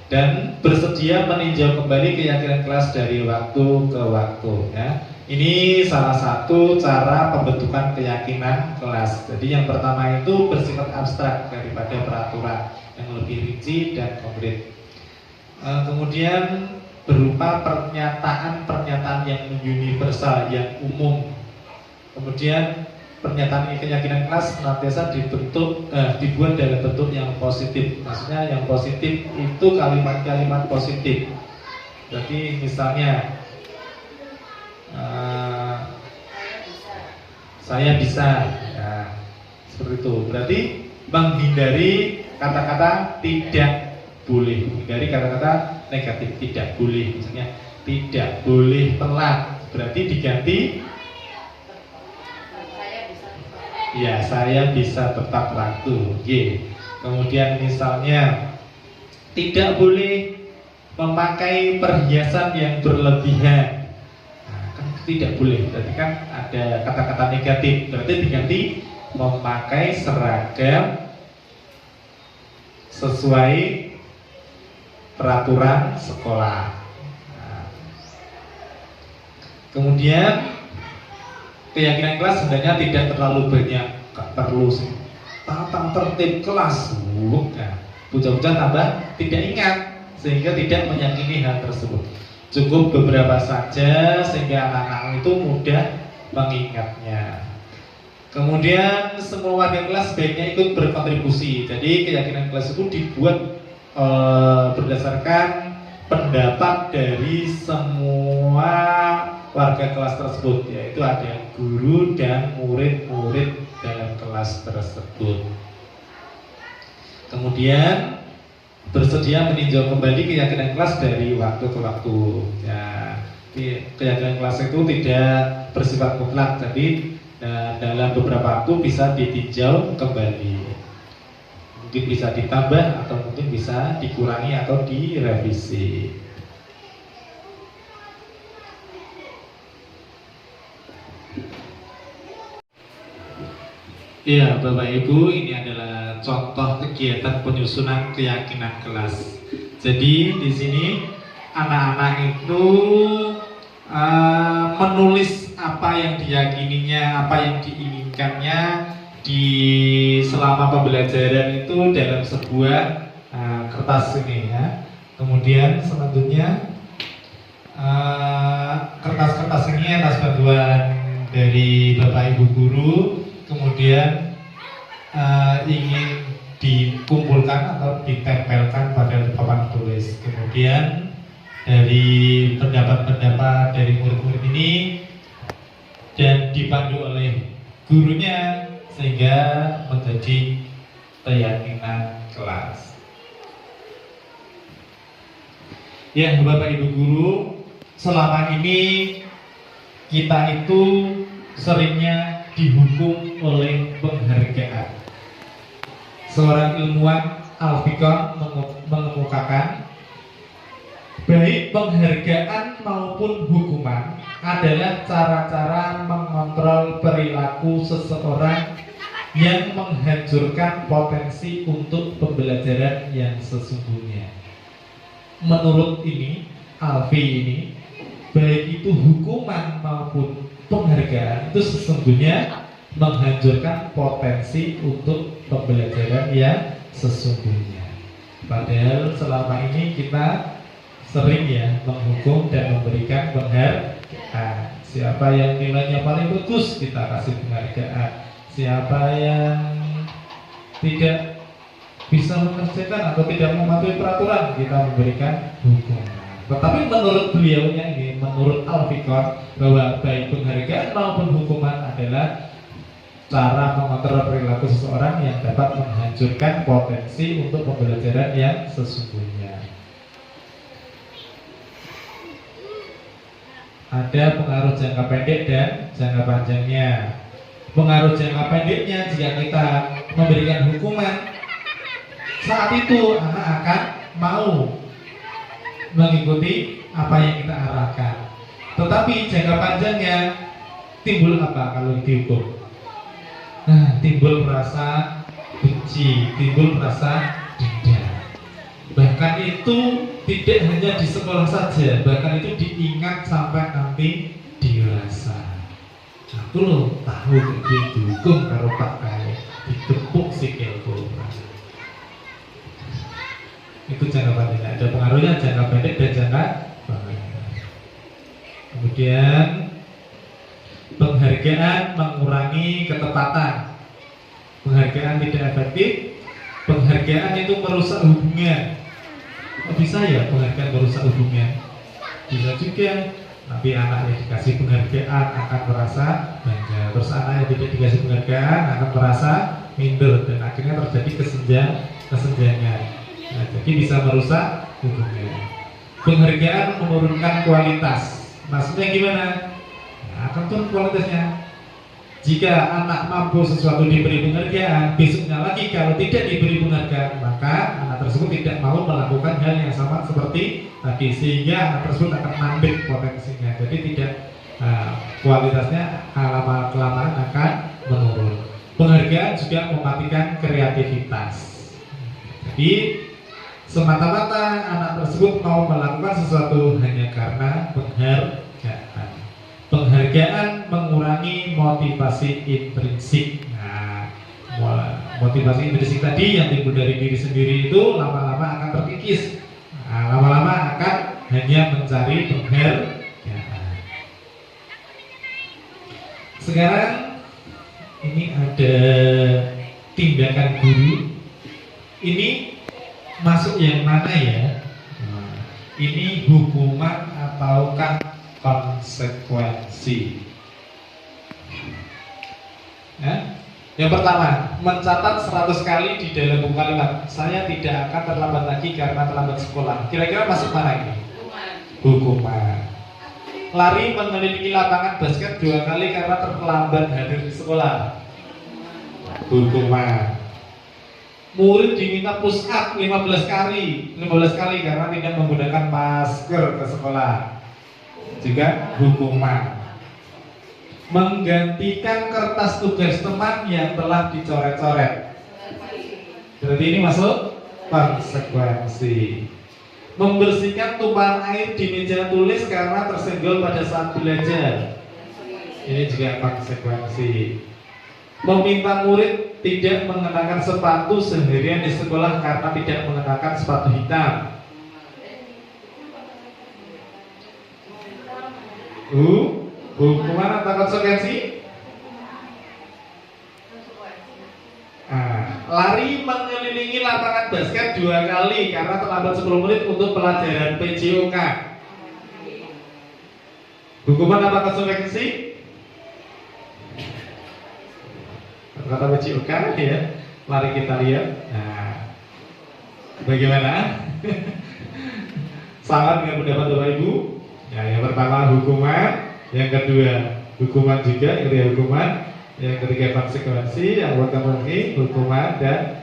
dan bersedia meninjau kembali keyakinan kelas dari waktu ke waktu. Ya. Ini salah satu cara pembentukan keyakinan kelas. Jadi yang pertama itu bersifat abstrak daripada peraturan yang lebih rinci dan konkret. Kemudian berupa pernyataan-pernyataan yang universal, yang umum. Kemudian pernyataan keyakinan kelas senantiasa dibuat dalam bentuk yang positif. Maksudnya yang positif itu kalimat-kalimat positif. Berarti misalnya saya bisa, ya, seperti itu. Berarti menghindari kata-kata tidak boleh, menghindari kata-kata negatif, tidak boleh. Misalnya tidak boleh telat, berarti diganti ya saya bisa tepat waktu. Kemudian misalnya tidak boleh memakai perhiasan yang berlebihan. Nah, kan tidak boleh, berarti kan ada kata-kata negatif, berarti diganti memakai seragam sesuai peraturan sekolah. Nah, kemudian keyakinan kelas sebenarnya tidak terlalu banyak, gak perlu sih tata tertib kelas, bukan. Bocah-bocah tambah tidak ingat sehingga tidak meyakini hal tersebut. Cukup beberapa saja sehingga anak-anak itu mudah mengingatnya. Kemudian semua warga kelas sebaiknya ikut berkontribusi. Jadi keyakinan kelas itu dibuat berdasarkan pendapat dari semua warga kelas tersebut, yaitu ada guru dan murid-murid dalam kelas tersebut. Kemudian bersedia meninjau kembali keyakinan kelas dari waktu ke waktu. Ya, keyakinan kelas itu tidak bersifat mutlak, jadi dalam beberapa waktu bisa ditinjau kembali. Mungkin bisa ditambah atau mungkin bisa dikurangi atau direvisi. Ya, Bapak Ibu, ini adalah contoh kegiatan penyusunan keyakinan kelas. Jadi di sini anak-anak itu menulis apa yang diyakininya, apa yang diinginkannya di selama pembelajaran itu dalam sebuah kertas ini ya. Kemudian selanjutnya kertas-kertas ini atas bantuan dari Bapak Ibu guru kemudian ingin dikumpulkan atau ditempelkan pada papan tulis. Kemudian dari pendapat-pendapat dari murid-murid ini dan dipandu oleh gurunya sehingga menjadi keyakinan kelas. Ya, Bapak Ibu guru, selama ini kita itu seringnya dihukum oleh penghargaan. Seorang ilmuwan Al-Fiqh mengemukakan baik penghargaan maupun hukuman adalah cara-cara mengontrol perilaku seseorang yang menghancurkan potensi untuk pembelajaran yang sesungguhnya. Menurut ini, Alfi ini, baik itu hukuman maupun penghargaan itu sesungguhnya menghancurkan potensi untuk pembelajaran yang sesungguhnya. Padahal selama ini kita sering ya menghukum dan memberikan penghargaan. Siapa yang nilainya paling bagus kita kasih penghargaan. Siapa yang tidak bisa mengerjakan atau tidak mematuhi peraturan kita memberikan hukuman. Tetapi menurut beliaunya ini, menurut Al-Fiqh, bahwa baik penghargaan maupun hukuman adalah cara mengontrol perilaku seseorang yang dapat menghancurkan potensi untuk pembelajaran yang sesungguhnya. Ada pengaruh jangka pendek dan jangka panjangnya. Pengaruh jangka pendeknya, jika kita memberikan hukuman, saat itu anak akan mau mengikuti apa yang kita arahkan. Tetapi jangka panjangnya timbul apa kalau dihukum? Nah, timbul rasa benci, timbul rasa dendam. Bahkan itu tidak hanya di sekolah saja, bahkan itu diingat sampai nanti dewasa. Aku loh tahu dihukum karo Pak Kaya, ditepuk sikilku. Itu jangka pendek, ada pengaruhnya jangka pendek dan jangka panjang. Kemudian penghargaan mengurangi ketepatan. Penghargaan tidak efektif. Penghargaan itu merusak hubungan. Kok bisa ya penghargaan merusak hubungan? Bisa juga nanti anak yang dikasih penghargaan akan merasa bangga, terus anak yang tidak dikasih penghargaan akan merasa minder, dan akhirnya terjadi kesenjangan. Nah, jadi bisa merusak hubungan. Penghargaan menurunkan kualitas. Maksudnya gimana? Nah, akan turun kualitasnya. Jika anak mampu sesuatu diberi penghargaan, besoknya lagi kalau tidak diberi penghargaan, maka anak tersebut tidak mau melakukan hal yang sama seperti tadi, sehingga anak tersebut akan mandek potensinya. Jadi tidak kualitasnya lama kelamaan akan menurun. Penghargaan juga mematikan kreativitas. Jadi semata-mata anak tersebut mau melakukan sesuatu hanya karena penghargaan. Penghargaan mengurangi motivasi intrinsik. Nah, motivasi intrinsik tadi yang timbul dari diri sendiri itu lama-lama akan terkikis. Nah, lama-lama akan hanya mencari penghargaan. Sekarang ini ada tindakan guru. Ini masuk yang mana ya? Nah, ini hukuman ataukah konsekuensi? Ya? Yang pertama, mencatat 100 kali di dalam buku kalimat, saya tidak akan terlambat lagi karena terlambat sekolah. Kira-kira masuk mana ini? Hukuman. Lari mengelilingi lapangan basket 2 kali karena terlambat hadir di sekolah. Hukuman. Murid diminta push up 15 kali karena tidak menggunakan masker ke sekolah. Juga hukuman. Menggantikan kertas tugas teman yang telah dicoret-coret. Berarti ini masuk konsekuensi. Membersihkan tumpahan air di meja tulis karena tersenggol pada saat belajar. Ini juga konsekuensi. Meminta murid tidak mengenakan sepatu seharian di sekolah karena tidak mengenakan sepatu hitam. Hukuman atau konsekuensi? Lari mengelilingi lapangan basket 2 kali karena terlambat 10 menit untuk pelajaran PJOK. Hukuman apa konsekuensi? Kata PJOK ya, mari kita lihat. Nah, bagaimana? Sama dengan pendapat Bapak Ibu? Ya, yang pertama hukuman, yang kedua hukuman juga, yang ketiga hukuman, yang ketiga konsekuensi, yang pertama lagi hukuman dan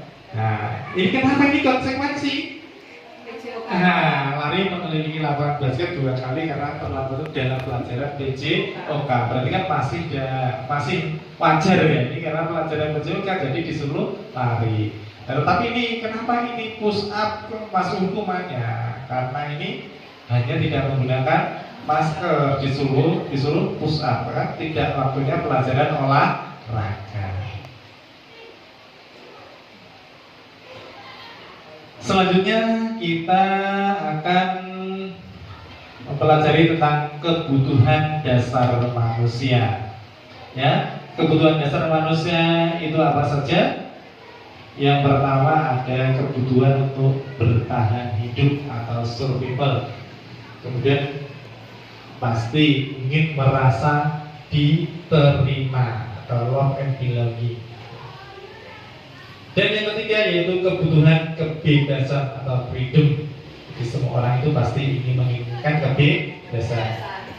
ini kenapa ini konsekuensi? Lari mengelilingi lapangan basket 2 kali karena terlambat dalam pelajaran PJOK. Berarti kan masih wajar ya, ini karena pelajaran PJOK jadi disuruh lari. Tapi ini kenapa ini push up masuk hukumannya? Karena ini hanya tidak menggunakan masker, disuruh push up kan? Tidak waktunya pelajaran olahraga. Selanjutnya kita akan mempelajari tentang kebutuhan dasar manusia. Ya, kebutuhan dasar manusia itu apa saja? Yang pertama ada kebutuhan untuk bertahan hidup atau survival. Kemudian pasti ingin merasa diterima atau love and belonging. Dan yang ketiga yaitu kebutuhan kebebasan atau freedom. Jadi semua orang itu pasti ingin menginginkan kebebasan.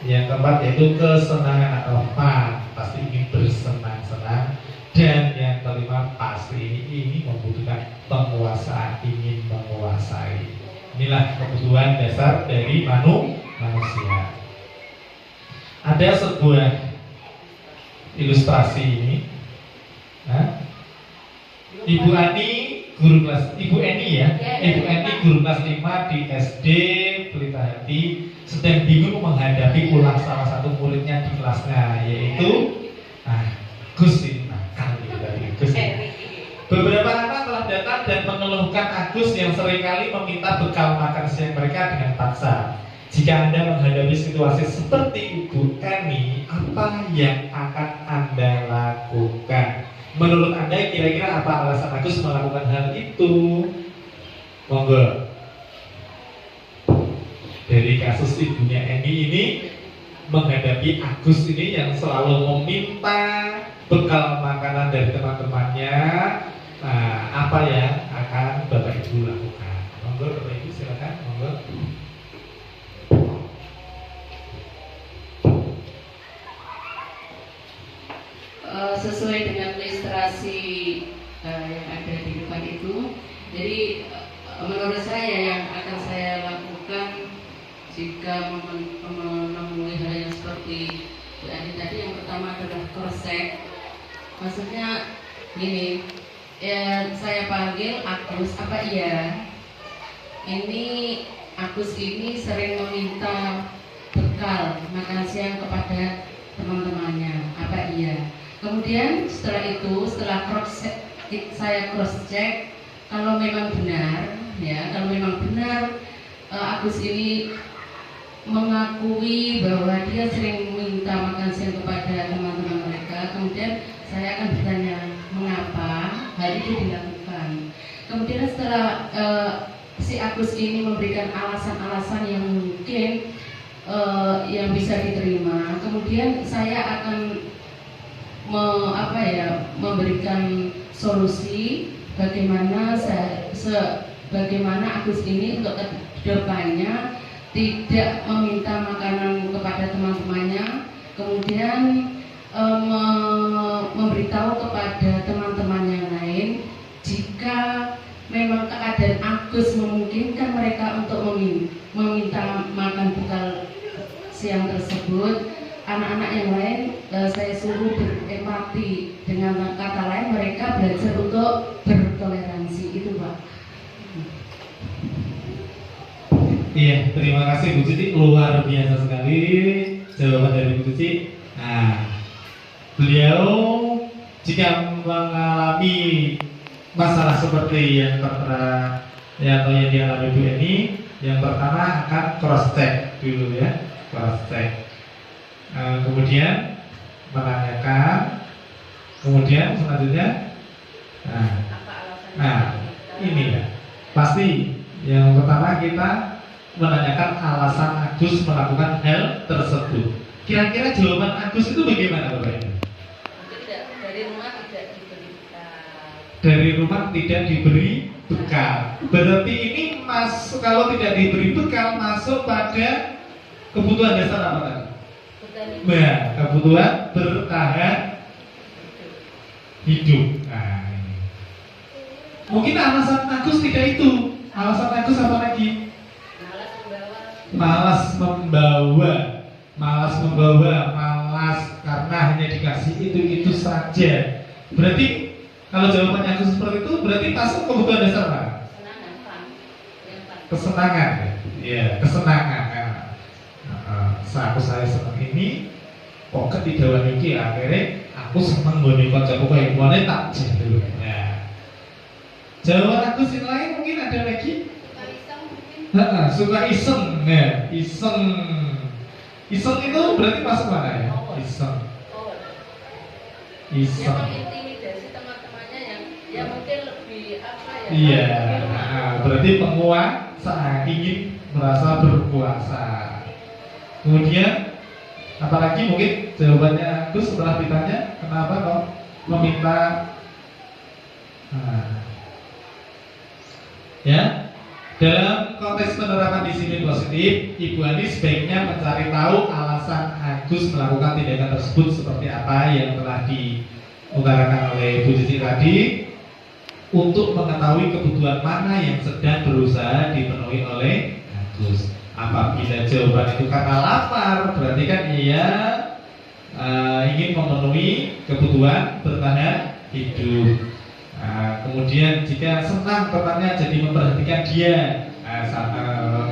Yang keempat yaitu kesenangan atau fun, pasti ingin bersenang-senang. Dan yang kelima pasti ini membutuhkan penguasaan, ingin menguasai. Inilah kebutuhan dasar dari manusia. Ada sebuah ilustrasi ini. Ibu Eni guru kelas Ibu Eni guru kelas 5 di SD Pelita Hati sedang bingung menghadapi ulang salah satu muridnya di kelasnya, yaitu Gus ini nakal gitu dari Gus. Beberapa anak telah datang dan mengeluhkan Agus yang seringkali meminta bekal makan siang mereka dengan paksa. Jika Anda menghadapi situasi seperti Ibu Eni, apa yang akan Anda lakukan? Menurut Anda kira-kira apa alasan Agus melakukan hal itu? Monggo. dari kasus ibunya Eni ini menghadapi Agus ini yang selalu meminta bekal makanan dari teman-temannya. Nah, apa yang akan Bapak Ibu lakukan? Monggo Bapak Ibu silakan, monggo. Sesuai dengan ilustrasi yang ada di depan itu, jadi menurut saya yang akan saya lakukan jika menemui hal yang seperti Bu Adi tadi, yang pertama adalah cross check. Maksudnya gini, ya saya panggil Agus, apa iya ini Agus ini sering meminta bekal makan siang kepada teman-temannya, apa iya? Kemudian setelah itu, setelah saya cross check, kalau memang benar, ya kalau memang benar Agus ini mengakui bahwa dia sering meminta makan siang kepada teman-teman mereka, kemudian saya akan bertanya mengapa hal itu dilakukan. Kemudian setelah si Agus ini memberikan alasan-alasan yang mungkin yang bisa diterima, kemudian saya akan memberikan solusi bagaimana bagaimana Agus ini untuk kedepannya tidak meminta makanan kepada teman-temannya, kemudian memberitahu kepada teman-teman yang lain jika memang keadaan Agus memungkinkan mereka untuk meminta makan bekal siang tersebut. Anak-anak yang lain saya suruh berempati, dengan kata lain mereka belajar untuk bertoleransi, itu Pak. Iya, terima kasih Bu Cici, luar biasa sekali jawaban dari Bu Cici. Nah, beliau jika mengalami masalah seperti yang tertera atau yang dialami Bu Eni, yang pertama akan cross check dulu ya, cross check. Kemudian menanyakan, kemudian selanjutnya, nah ini ya, pasti yang pertama kita menanyakan alasan Agus melakukan hal tersebut. Kira-kira jawaban Agus itu bagaimana Bapak Ibu? Dari rumah tidak diberi bekal. Dari rumah tidak diberi bekal. Berarti ini kalau tidak diberi bekal masuk pada kebutuhan dasar apa tadi? Nah, kebutuhan bertahan hidup. Nah, ini. Mungkin alasan Agus tidak itu. Alasan Agus apa lagi? Malas membawa, malas karena hanya dikasih itu saja. Berarti kalau jawabannya Agus seperti itu, berarti masuk kebutuhan dasar apa? Kesenangan. Ya, kesenangan. Saya senang ini, kok ketidawan iki akhirnya aku senang goni kancaku kaya gimana tak jadul. Ya. Jawaban Agus yang lain mungkin ada lagi. Suka iseng, ya, iseng itu berarti masuk mana ya? Iseng. Yang mengintimidasi teman-temannya yang mungkin lebih apa ya? Iya, berarti penguasa, ingin merasa berkuasa. Kemudian apalagi mungkin jawabannya Agus setelah ditanya kenapa kok meminta, ya. Dalam konteks penerapan disiplin positif, Ibu Ani sebaiknya mencari tahu alasan Agus melakukan tindakan tersebut seperti apa yang telah diutarakan oleh Bu Cici tadi, untuk mengetahui kebutuhan mana yang sedang berusaha dipenuhi oleh Agus. Apabila jawaban itu karena lapar, berarti kan ia ingin memenuhi kebutuhan bertahan hidup. Kemudian jika senang petanya jadi memperhatikan dia,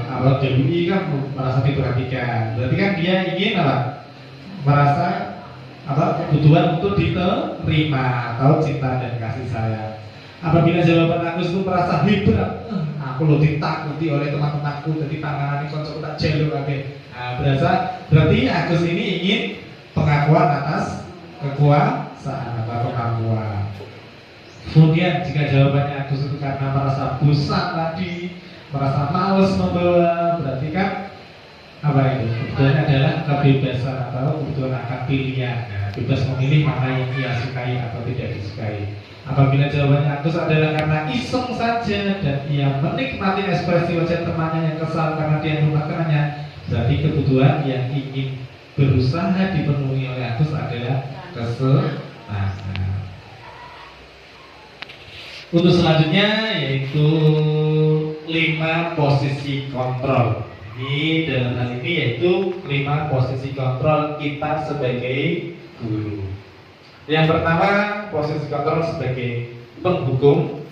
kalau DWI kan merasa diperhatikan, berarti kan dia ingin apa? Merasa kebutuhan untuk diterima atau cinta dan kasih sayang. Apabila jawaban Agus itu merasa hebat, aku lo ditakuti oleh teman-temanku, jadi tangan ini kocok tak jalur lagi. Berarti Agus ini ingin pengakuan atas kekuasaan atau pengakuan. Kemudian jika jawabannya Agus itu karena merasa bosan tadi, merasa males membawa, berarti kan apa itu? Kebetulan adalah kebebasan atau kebetulan akan pilihan. Nah, bebas memilih mana yang ia sukai atau tidak disukai. Apabila jawabannya Agus adalah karena iseng saja dan ia menikmati ekspresi wajah temannya yang kesal karena dia melupakannya, berarti kebutuhan yang ingin berusaha dipenuhi oleh Agus adalah kesenangan. Untuk selanjutnya yaitu 5 posisi kontrol. Ini dalam hal ini yaitu 5 posisi kontrol kita sebagai guru. Yang pertama, posisi kontrol sebagai penghukum.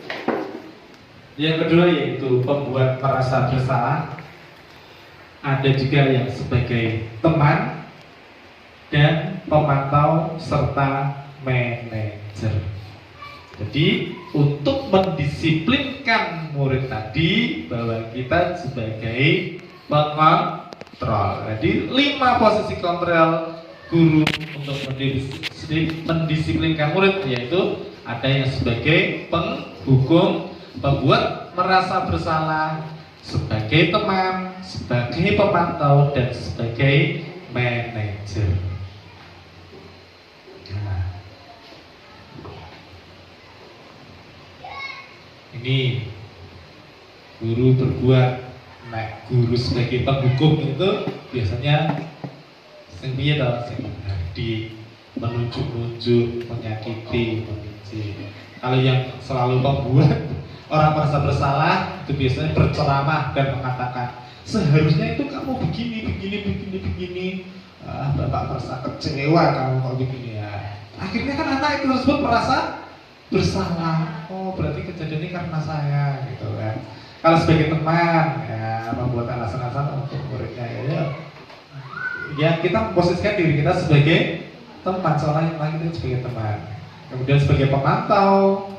Yang kedua yaitu pembuat merasa bersalah. Ada juga yang sebagai teman dan pemantau serta manajer. Jadi untuk mendisiplinkan murid tadi bahwa kita sebagai pengontrol. Jadi 5 posisi kontrol guru untuk mendisiplinkan murid, yaitu ada yang sebagai penghukum, pembuat merasa bersalah, sebagai teman, sebagai pemantau, dan sebagai manajer. Nah, ini guru berbuat. Nah, guru sebagai penghukum itu biasanya sing piye to, sing di menunjuk-nunjuk, menyakiti, membenci. Kalau yang selalu membuat orang merasa bersalah itu biasanya berceramah dan mengatakan seharusnya itu kamu begini. Bapak merasa kecewa kamu kalau begini ya. Akhirnya kan anak itu tersebut merasa bersalah. Oh, berarti kejadian ini karena saya gitu kan. Kalau sebagai teman ya membuat alasan-alasan untuk muridnya ya kita posisikan diri kita sebagai teman, soalnya kita sebagai teman. Kemudian sebagai pemantau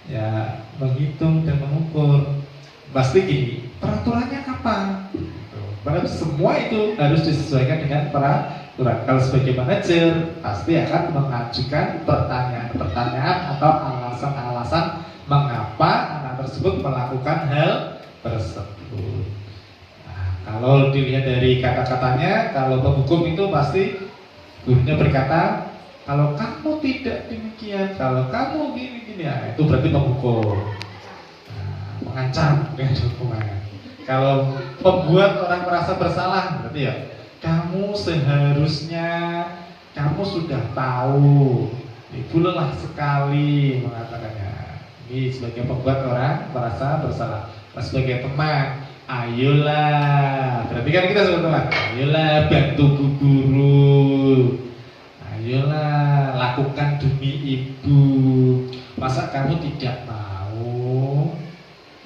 ya menghitung dan mengukur. Pasti gini, peraturannya kapan? Padahal semua itu harus disesuaikan dengan peraturan. Kalau sebagai manajer pasti akan mengajukan pertanyaan atau alasan-alasan mengapa anak tersebut melakukan hal tersebut. Nah, kalau dilihat dari kata-katanya, kalau penghukum itu pasti gurunya berkata, kalau kamu tidak demikian, kalau kamu gini ya, itu berarti penghukum. Nah, mengancam dengan hukuman. Kalau pembuat orang merasa bersalah, berarti ya kamu seharusnya kamu sudah tahu. Ibu lelah sekali mengatakannya. Ini sebagai pembuat orang merasa bersalah. Sebagai teman, ayolah. Berarti kan kita sebagai teman, ayolah bantu bu guru. Ayolah lakukan demi ibu. Masa kamu tidak mau?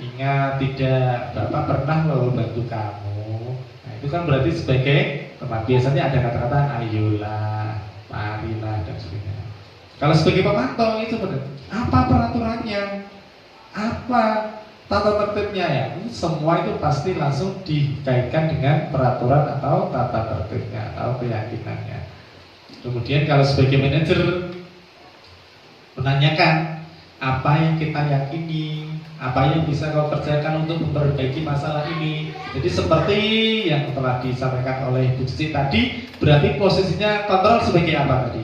Ingat tidak, Bapak pernah loh bantu kamu. Nah, itu kan berarti sebagai teman. Biasanya ada kata-kata ayolah, marilah dan sebagainya. Kalau sebagai pemantau itu benar. Apa peraturannya? Apa tata tertibnya ya? Ini semua itu pasti langsung dikaitkan dengan peraturan atau tata tertibnya atau keyakinannya. Kemudian kalau sebagai manajer menanyakan apa yang kita yakini, apa yang bisa kau kerjakan untuk memperbaiki masalah ini. Jadi seperti yang telah disampaikan oleh Bu Cici tadi, berarti posisinya kontrol sebagai apa tadi?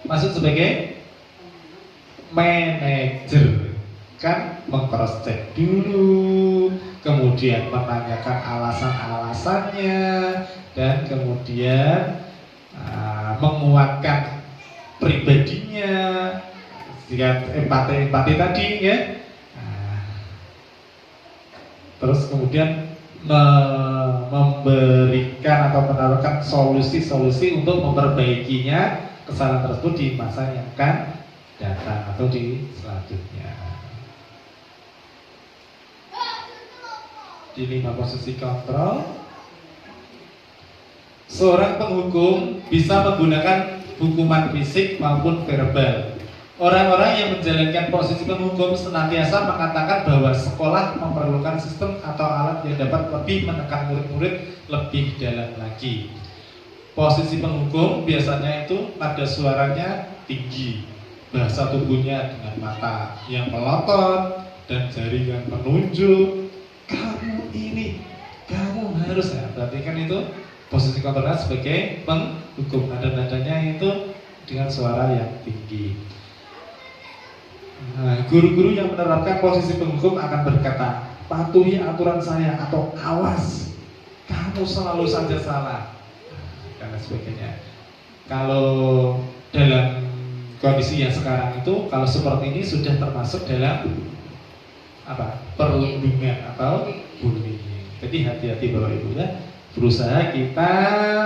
Maksud sebagai manajer, kan meng-cross check dulu, kemudian menanyakan alasan-alasannya, dan kemudian menguatkan pribadinya, jika empati tadi ya. Terus kemudian memberikan atau menawarkan solusi-solusi untuk memperbaikinya kesalahan tersebut di masa yang akan datang atau di selanjutnya. Di 5 posisi kontrol, seorang penghukum bisa menggunakan hukuman fisik maupun verbal. Orang-orang yang menjalankan posisi penghukum senantiasa mengatakan bahwa sekolah memerlukan sistem atau alat yang dapat lebih menekan murid-murid lebih dalam lagi. Posisi penghukum biasanya itu nada suaranya tinggi, bahasa tubuhnya dengan mata yang melotot dan jari yang menunjuk. Kamu ini, kamu harus ya. Berarti kan itu Posisi kontrolnya sebagai penghukum. Nada-nadanya itu dengan suara yang tinggi. Nah, guru-guru yang menerapkan posisi penghukum akan berkata, patuhi aturan saya, atau awas, kamu selalu saja salah, dan sebagainya. Kalau dalam kondisi yang sekarang itu, kalau seperti ini sudah termasuk dalam apa? Perundungan atau bullying. Jadi hati-hati Bapak Ibu ya. Berusaha kita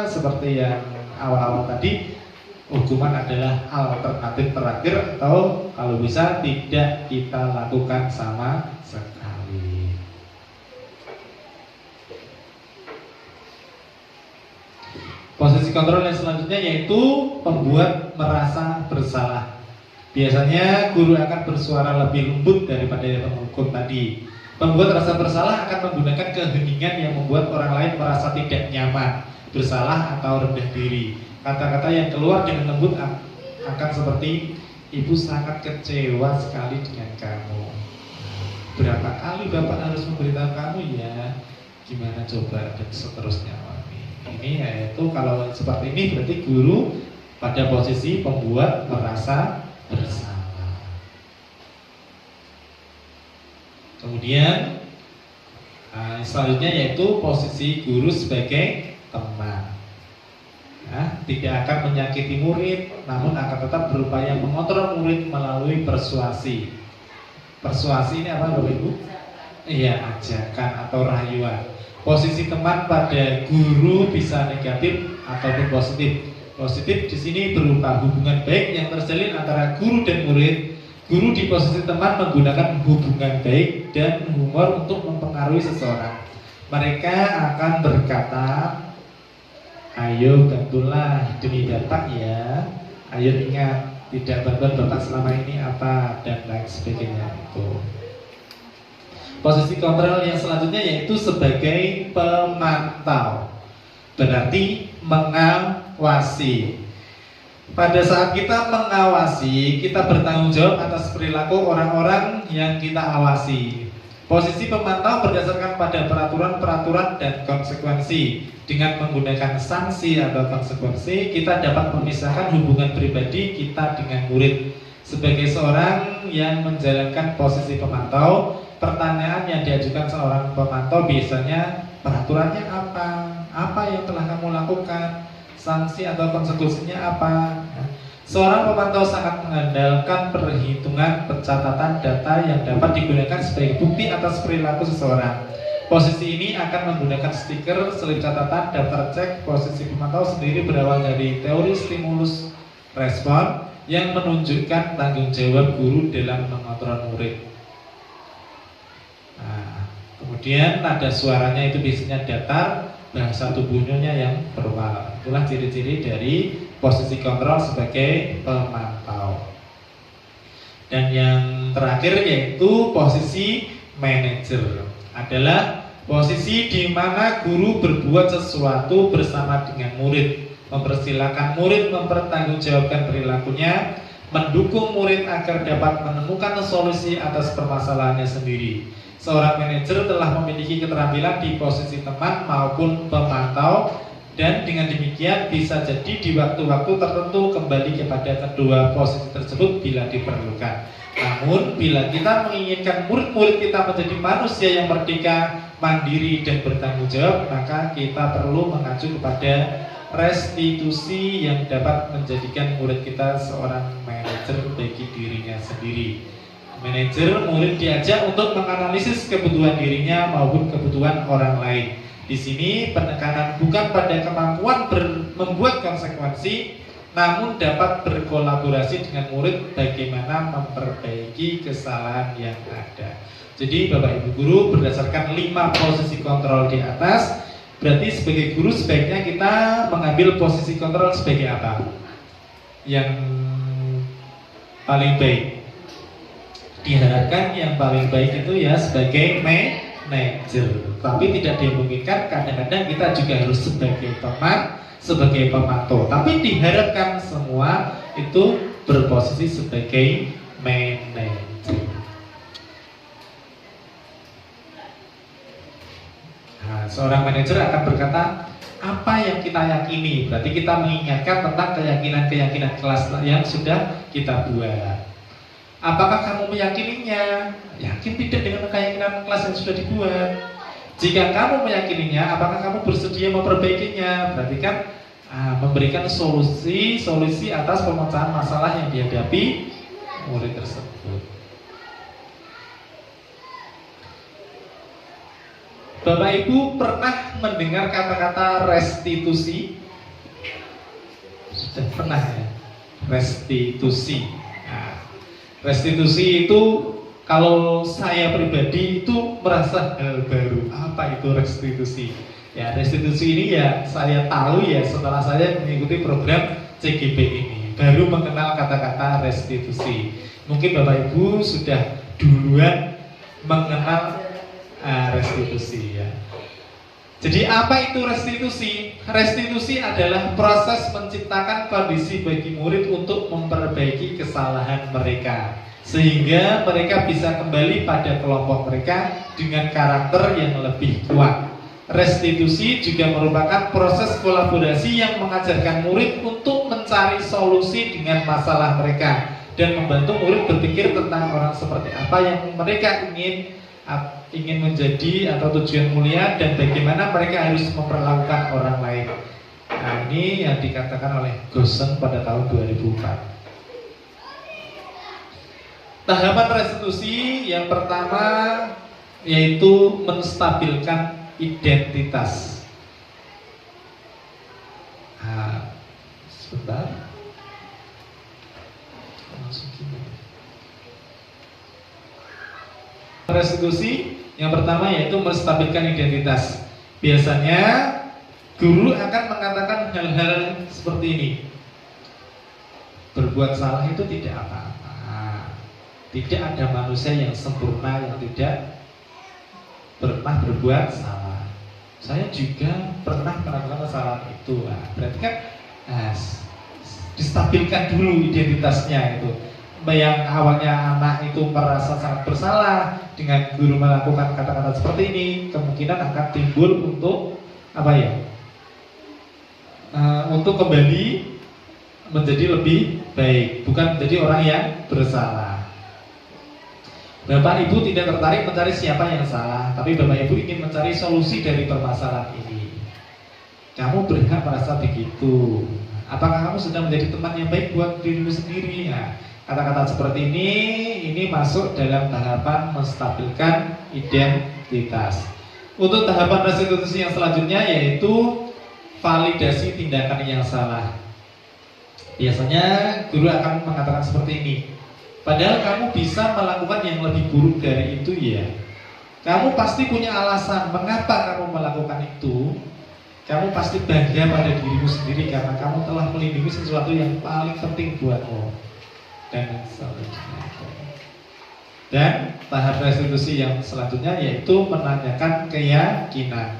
seperti yang awal-awal tadi, hukuman adalah alternatif terakhir, atau kalau bisa tidak kita lakukan sama sekali. Posisi kontrol yang selanjutnya yaitu pembuat merasa bersalah. Biasanya guru akan bersuara lebih lembut daripada yang penghukum tadi. Pembuat rasa bersalah akan menggunakan keheningan yang membuat orang lain merasa tidak nyaman, bersalah atau rendah diri. Kata-kata yang keluar dengan lembut akan seperti, ibu sangat kecewa sekali dengan kamu. Berapa kali bapak harus memberitahu kamu ya? Gimana coba, dan seterusnya. Ini yaitu kalau seperti ini berarti guru pada posisi pembuat merasa bersalah. Kemudian selanjutnya yaitu posisi guru sebagai teman. Tidak akan menyakiti murid, namun akan tetap berupaya mengontrol murid melalui persuasi. Persuasi ini apa Bapak Ibu? Iya, ajakan atau rayuan. Posisi teman pada guru bisa negatif ataupun positif. Positif di sini berupa hubungan baik yang terjalin antara guru dan murid. Guru di posisi teman menggunakan hubungan baik dan humor untuk mempengaruhi seseorang. Mereka akan berkata, ayo bantulah demi bapak ya. Ayo ingat, tidak bantuan bapak selama ini apa, dan lain sebagainya itu. Posisi kontrol yang selanjutnya yaitu sebagai pemantau. Berarti mengawasi. Pada saat kita mengawasi, kita bertanggung jawab atas perilaku orang-orang yang kita awasi. Posisi pemantau berdasarkan pada peraturan-peraturan dan konsekuensi. Dengan menggunakan sanksi atau konsekuensi, kita dapat memisahkan hubungan pribadi kita dengan murid. Sebagai seorang yang menjalankan posisi pemantau, pertanyaan yang diajukan seorang pemantau biasanya, peraturannya apa? Apa yang telah kamu lakukan? Sanksi atau konsekuensinya apa? Seorang pemantau sangat mengandalkan perhitungan pencatatan data yang dapat digunakan sebagai bukti atas perilaku seseorang. Posisi ini akan menggunakan stiker, selip catatan, daftar cek. Posisi pemantau sendiri berawal dari teori stimulus respon yang menunjukkan tanggung jawab guru dalam mengontrol murid. Kemudian nada suaranya itu biasanya datar, bahasa tubuhnya yang formal. Itulah ciri-ciri dari posisi kontrol sebagai pemantau. Dan yang terakhir yaitu posisi manajer. Adalah posisi di mana guru berbuat sesuatu bersama dengan murid, mempersilahkan murid mempertanggungjawabkan perilakunya, mendukung murid agar dapat menemukan solusi atas permasalahannya sendiri. Seorang manajer telah memiliki keterampilan di posisi teman maupun pemantau, dan dengan demikian bisa jadi di waktu-waktu tertentu kembali kepada kedua posisi tersebut bila diperlukan. Namun bila kita menginginkan murid-murid kita menjadi manusia yang merdeka, mandiri dan bertanggung jawab, maka kita perlu mengacu kepada restitusi yang dapat menjadikan murid kita seorang manajer bagi dirinya sendiri. Manajer murid diajak untuk menganalisis kebutuhan dirinya maupun kebutuhan orang lain. Di sini penekanan bukan pada kemampuan membuat konsekuensi, namun dapat berkolaborasi dengan murid bagaimana memperbaiki kesalahan yang ada. Jadi Bapak Ibu guru, berdasarkan 5 posisi kontrol di atas, berarti sebagai guru sebaiknya kita mengambil posisi kontrol sebagai apa? Yang paling baik. Diharapkan yang paling baik itu ya sebagai manajer. Tapi tidak dimungkinkan, kadang-kadang kita juga harus sebagai teman, sebagai pemantau. Tapi diharapkan semua itu berposisi sebagai manajer. Nah, seorang manajer akan berkata, apa yang kita yakini. Berarti kita mengingatkan tentang keyakinan-keyakinan kelas yang sudah kita buat. Apakah kamu meyakininya? Yakin tidak dengan keyakinan kelas yang sudah dibuat? Jika kamu meyakininya, apakah kamu bersedia memperbaikinya? Berarti kan memberikan solusi atas pemecahan masalah yang dihadapi murid tersebut. Bapak Ibu pernah mendengar kata-kata restitusi? Sudah pernah ya? Restitusi. Nah, restitusi itu kalau saya pribadi itu merasa hal baru. Apa itu restitusi? Ya, restitusi ini ya saya tahu ya setelah saya mengikuti program CGP ini. Baru mengenal kata-kata restitusi. Mungkin Bapak Ibu sudah duluan mengenal restitusi ya. Jadi apa itu restitusi? Restitusi adalah proses menciptakan kondisi bagi murid untuk memperbaiki kesalahan mereka, sehingga mereka bisa kembali pada kelompok mereka dengan karakter yang lebih kuat. Restitusi juga merupakan proses kolaborasi yang mengajarkan murid untuk mencari solusi dengan masalah mereka dan membantu murid berpikir tentang orang seperti apa yang mereka ingin menjadi atau tujuan mulia dan bagaimana mereka harus memperlakukan orang lain. Nah, ini yang dikatakan oleh Gosen pada tahun 2004. Tahapan restitusi yang pertama yaitu menstabilkan identitas. Sebentar. Restitusi yang pertama yaitu menstabilkan identitas. Biasanya guru akan mengatakan hal-hal seperti ini. Berbuat salah itu tidak apa-apa. Tidak ada manusia yang sempurna yang tidak pernah berbuat salah. Saya juga pernah melakukan kesalahan itu. Berarti kan distabilkan dulu identitasnya itu. Yang awalnya anak itu merasa sangat bersalah dengan guru melakukan kata-kata seperti ini, kemungkinan akan timbul untuk untuk kembali menjadi lebih baik, bukan menjadi orang yang bersalah. Bapak Ibu tidak tertarik mencari siapa yang salah, tapi Bapak Ibu ingin mencari solusi dari permasalahan ini. Kamu berhak merasa begitu. Apakah kamu sedang menjadi teman yang baik buat dirimu sendiri? Kata-kata seperti ini masuk dalam tahapan menstabilkan identitas. Untuk tahapan restitusi yang selanjutnya yaitu validasi tindakan yang salah. Biasanya guru akan mengatakan seperti ini. Padahal kamu bisa melakukan yang lebih buruk dari itu ya. Kamu pasti punya alasan mengapa kamu melakukan itu. Kamu pasti bangga pada dirimu sendiri karena kamu telah melindungi sesuatu yang paling penting buatmu. Dan selanjutnya. Dan tahap restitusi yang selanjutnya yaitu menanyakan keyakinan.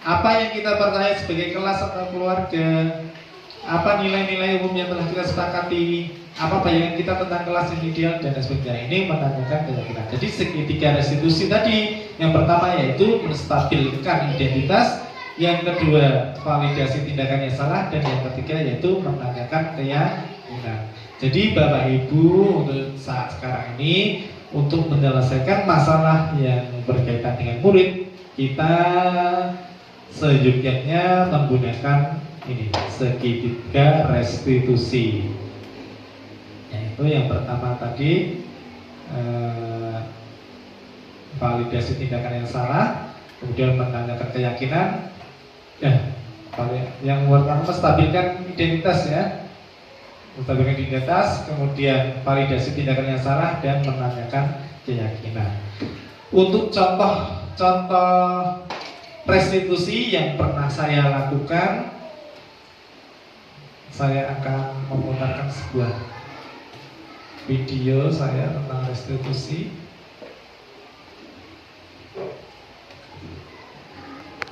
Apa yang kita percaya sebagai kelas atau keluarga? Apa nilai-nilai umum yang telah kita sepakati? Apa bayangan kita tentang kelas yang ideal dan sebagainya? Ini menanyakan keyakinan. Jadi segitiga restitusi tadi, yang pertama yaitu menstabilkan identitas, yang kedua validasi tindakan yang salah, dan yang ketiga yaitu menanyakan keyakinan. Jadi Bapak Ibu untuk saat sekarang ini untuk menyelesaikan masalah yang berkaitan dengan murid, kita seyogyanya menggunakan ini segitiga restitusi. Yaitu yang pertama tadi validasi tindakan yang salah, kemudian menanyakan keyakinan, yang pertama menstabilkan identitas ya. Menstabilkan identitas, kemudian validasi tindakan yang salah, dan menanyakan keyakinan. Untuk contoh restitusi yang pernah saya lakukan, saya akan memutarkan sebuah video saya tentang restitusi.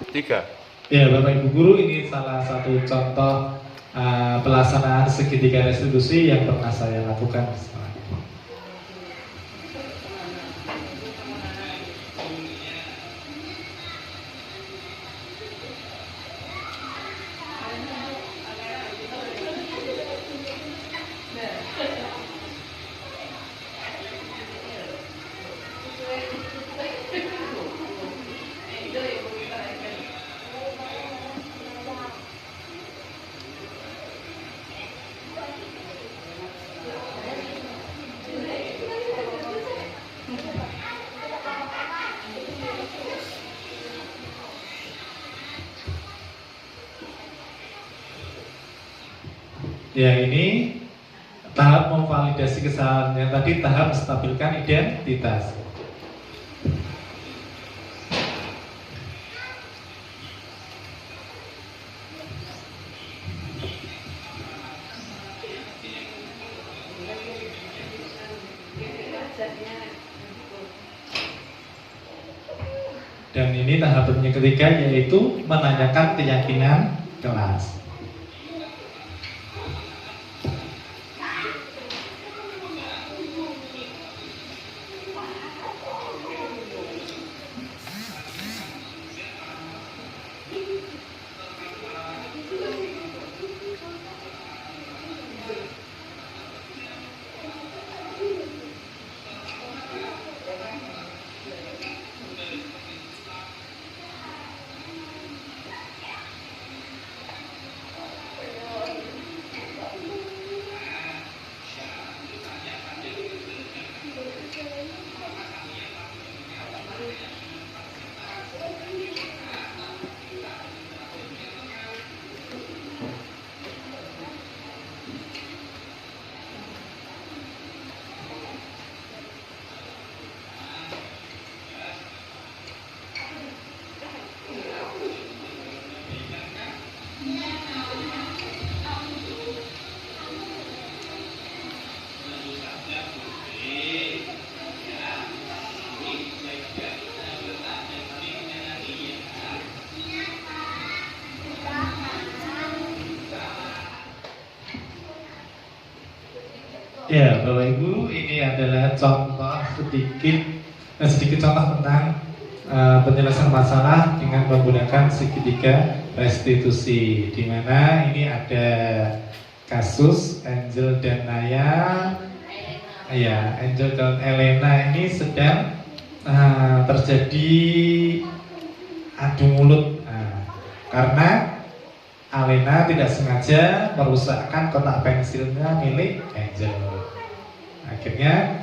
3. Ya, Bapak Ibu Guru, ini salah satu contoh pelaksanaan segitiga restitusi yang pernah saya lakukan. Ya, ini tahap memvalidasi kesalahan. Yang tadi tahap menstabilkan identitas. Dan ini tahap yang ketiga, yaitu menanyakan keyakinan kelas. Ya, Bapak Ibu, ini adalah contoh sedikit contoh tentang penyelesaian masalah dengan menggunakan segitiga restitusi, di mana ini ada kasus Angel dan Naya. Ya, Angel dan Elena ini sedang terjadi adu mulut karena Alena tidak sengaja merusakkan kotak pensilnya milik Angel. Akhirnya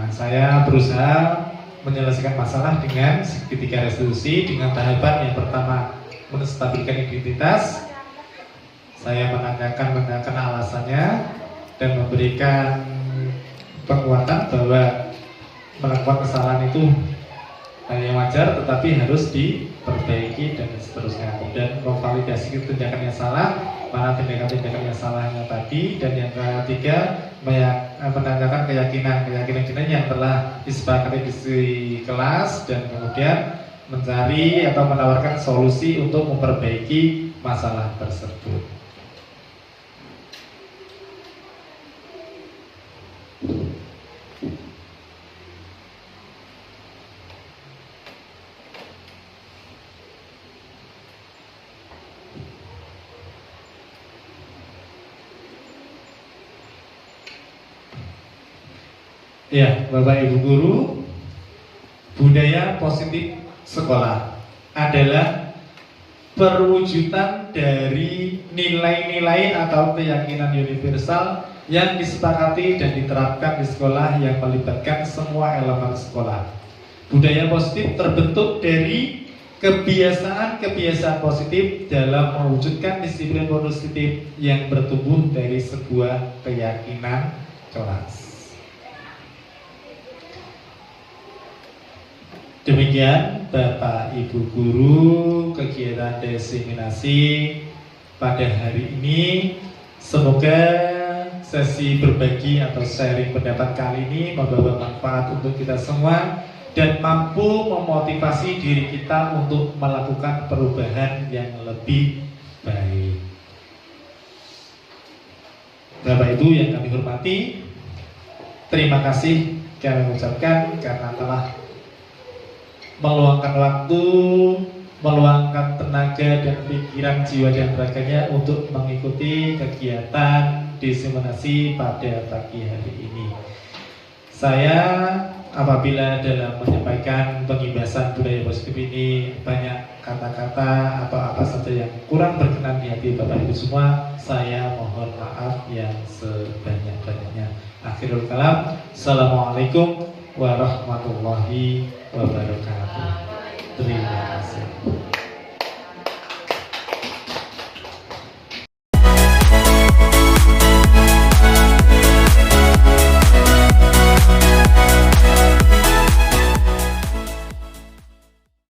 saya berusaha menyelesaikan masalah dengan segitiga restitusi dengan tahapan yang pertama menstabilkan identitas. Saya menanyakan alasannya dan memberikan penguatan bahwa melakukan kesalahan itu hal yang wajar, tetapi harus diperbaiki dan seterusnya. Dan memvalidasi tindakan yang salah, mana tindakan-tindakan yang salahnya tadi. Dan yang ketiga, menanyakan keyakinan yang telah disepakati di kelas, dan kemudian mencari atau menawarkan solusi untuk memperbaiki masalah tersebut. Ya, Bapak Ibu Guru, budaya positif sekolah adalah perwujudan dari nilai-nilai atau keyakinan universal yang disepakati dan diterapkan di sekolah yang melibatkan semua elemen sekolah. Budaya positif terbentuk dari kebiasaan-kebiasaan positif dalam mewujudkan disiplin positif yang bertumbuh dari sebuah keyakinan coras. Demikian Bapak Ibu Guru, kegiatan diseminasi pada hari ini. Semoga sesi berbagi atau sharing pendapat kali ini membawa manfaat untuk kita semua dan mampu memotivasi diri kita untuk melakukan perubahan yang lebih baik. Bapak Ibu yang kami hormati, terima kasih kami ucapkan karena telah meluangkan waktu, meluangkan tenaga dan pikiran, jiwa dan raganya untuk mengikuti kegiatan diseminasi pada pagi hari ini. Saya apabila dalam menyampaikan pengibasan budaya positif ini banyak kata-kata atau apa saja yang kurang berkenan di hati Bapak Ibu semua, saya mohon maaf yang sebanyak-banyaknya. Akhirul kalam, Assalamualaikum warahmatullahi wabarakatuh. Terima kasih.